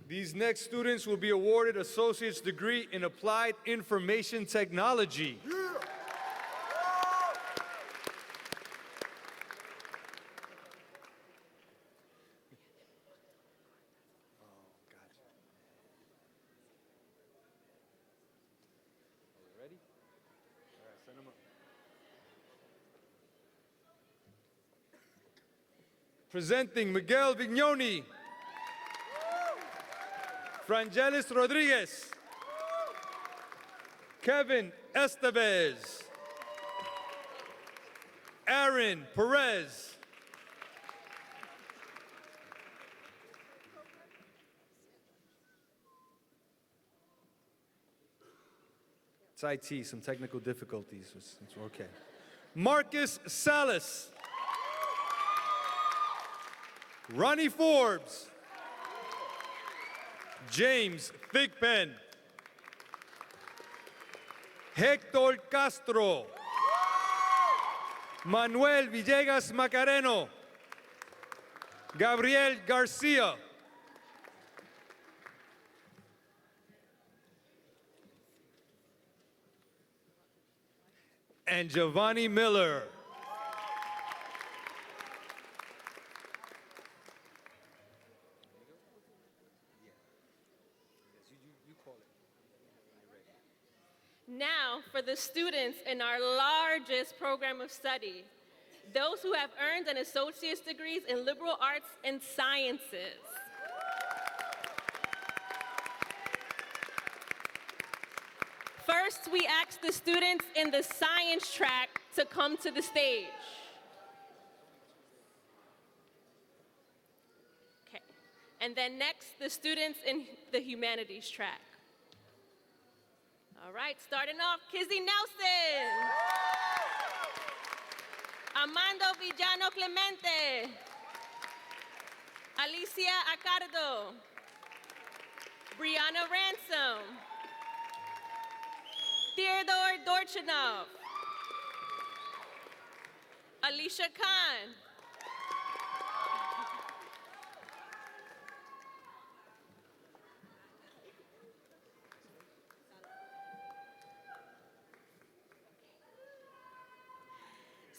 These next students will be awarded associate's degree in applied information technology. Presenting Miguel Vignoni. Frangelis Rodriguez. Kevin Estevez. Aaron Perez. It's IT, some technical difficulties. It's okay. Marcus Salas. Ronnie Forbes. James Thigpen. Hector Castro. Manuel Villegas Macareno. Gabriel Garcia. And Giovanni Miller. Now, for the students in our largest program of study, those who have earned an associate's degrees in liberal arts and sciences. First, we ask the students in the science track to come to the stage. Okay. And then next, the students in the humanities track. All right, starting off, Kizzy Nelson. Armando Villano Clemente. Alicia Acardo. Brianna Ransom, Theodore Dorchinov, Alicia Khan,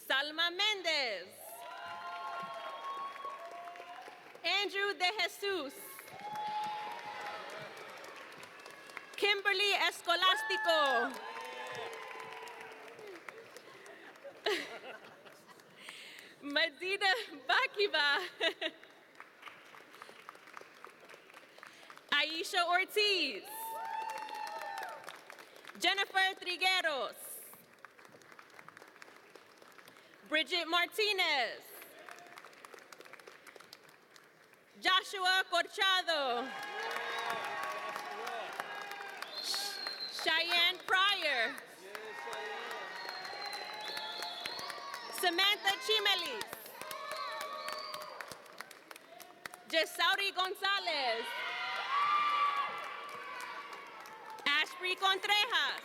Salma Mendez, Andrew De Jesus, Kimberly Escolastico, Medina Bakiva, Aisha Ortiz, Jennifer Trigueros, Bridget Martinez, Joshua Corchado, Cheyenne Pryor, Samantha Chimelis, Jesauri Gonzalez, Ashbury Contreras,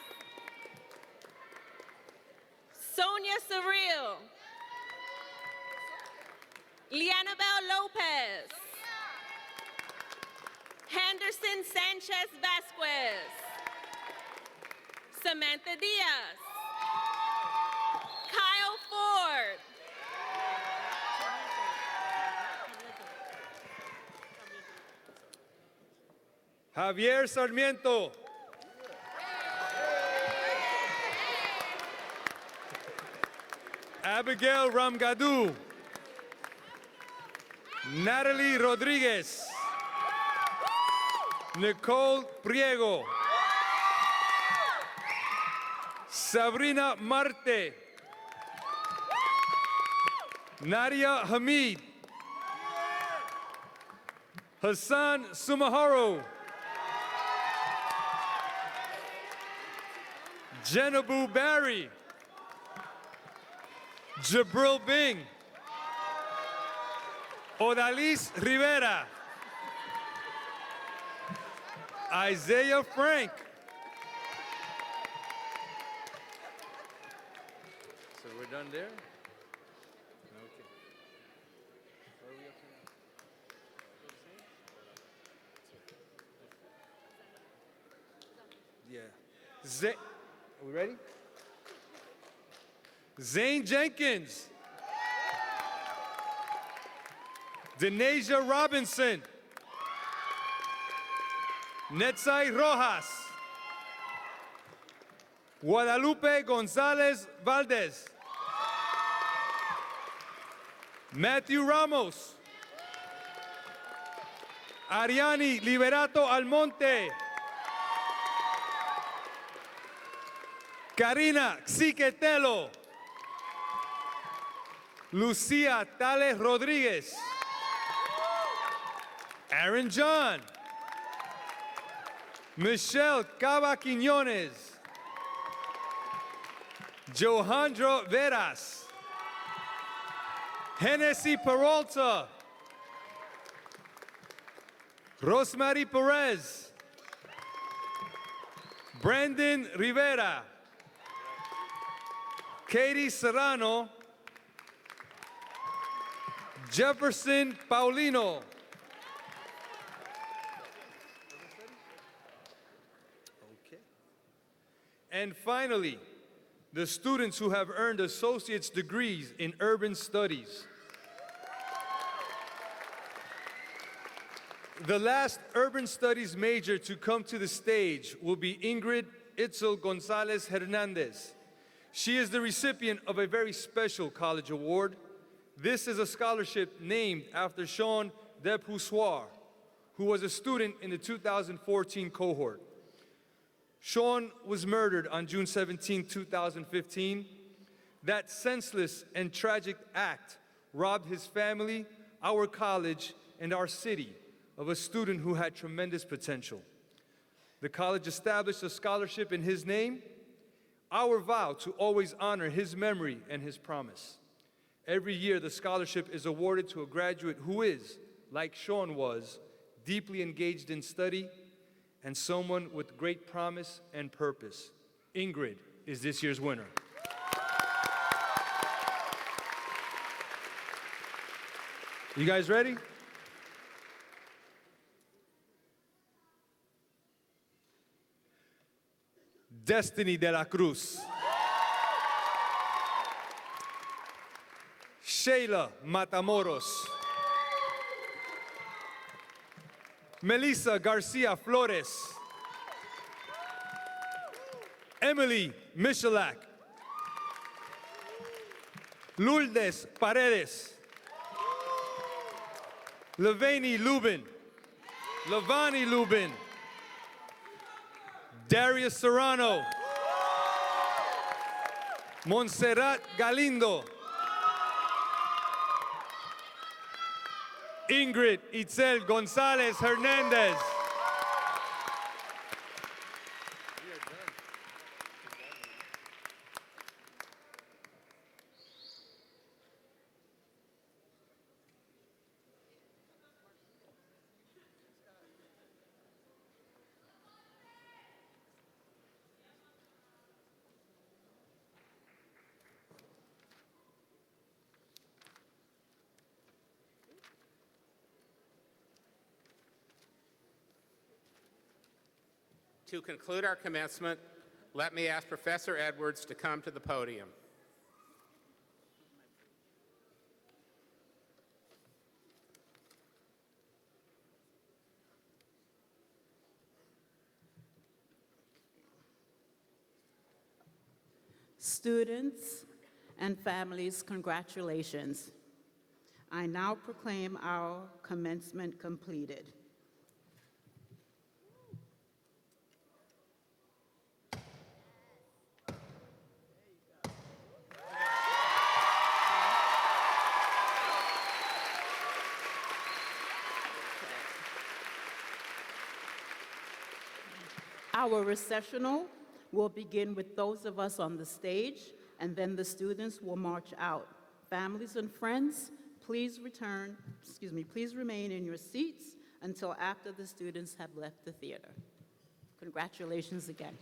Sonia Surreal, Lianabel Lopez, Henderson Sanchez Vasquez, Samantha Diaz, Kyle Ford, Javier Sarmiento, Abigail Ramgadu, Natalie Rodriguez, Nicole Priego, Sabrina Marte, Nadia Hamid, Hassan Sumaharo, Jenabu Barry, Jabril Bing, Odalis Rivera, Isaiah Frank. So we're done there? Okay. What are we up to now? Yeah. Are we ready? Zane Jenkins, Denasia Robinson, Netzai Rojas, Guadalupe Gonzalez Valdez, Matthew Ramos, Ariani Liberato Almonte, Karina Xiquetelo, Lucia Tales Rodriguez, Aaron John, Michelle Cava Quiñones, Johandro Veras, Hennessy Peralta, Rosemary Perez, Brandon Rivera, Katie Serrano, Jefferson Paulino, and finally, the students who have earned associate's degrees in urban studies. The last urban studies major to come to the stage will be Ingrid Itzel Gonzalez Hernandez. She is the recipient of a very special college award. This is a scholarship named after Sean Depoussoir, who was a student in the 2014 cohort. Sean was murdered on June 17, 2015. That senseless and tragic act robbed his family, our college, and our city of a student who had tremendous potential. The college established a scholarship in his name. Our vow to always honor his memory and his promise. Every year, the scholarship is awarded to a graduate who is, like Sean was, deeply engaged in study and someone with great promise and purpose. Ingrid is this year's winner. You guys ready? Destiny de la Cruz. Sheila Matamoros. Melissa Garcia Flores. Emily Michalak. Lourdes Paredes. Lavani Lubin. Lavani Lubin. Darius Serrano. Montserrat Galindo. Ingrid Itzel Gonzalez Hernandez. To conclude our commencement, let me ask Professor Edwards to come to the podium. Students and families, congratulations. I now proclaim our commencement completed. Our recessional will begin with those of us on the stage, and then the students will march out. Families and friends, please remain in your seats until after the students have left the theater. Congratulations again.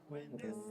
When the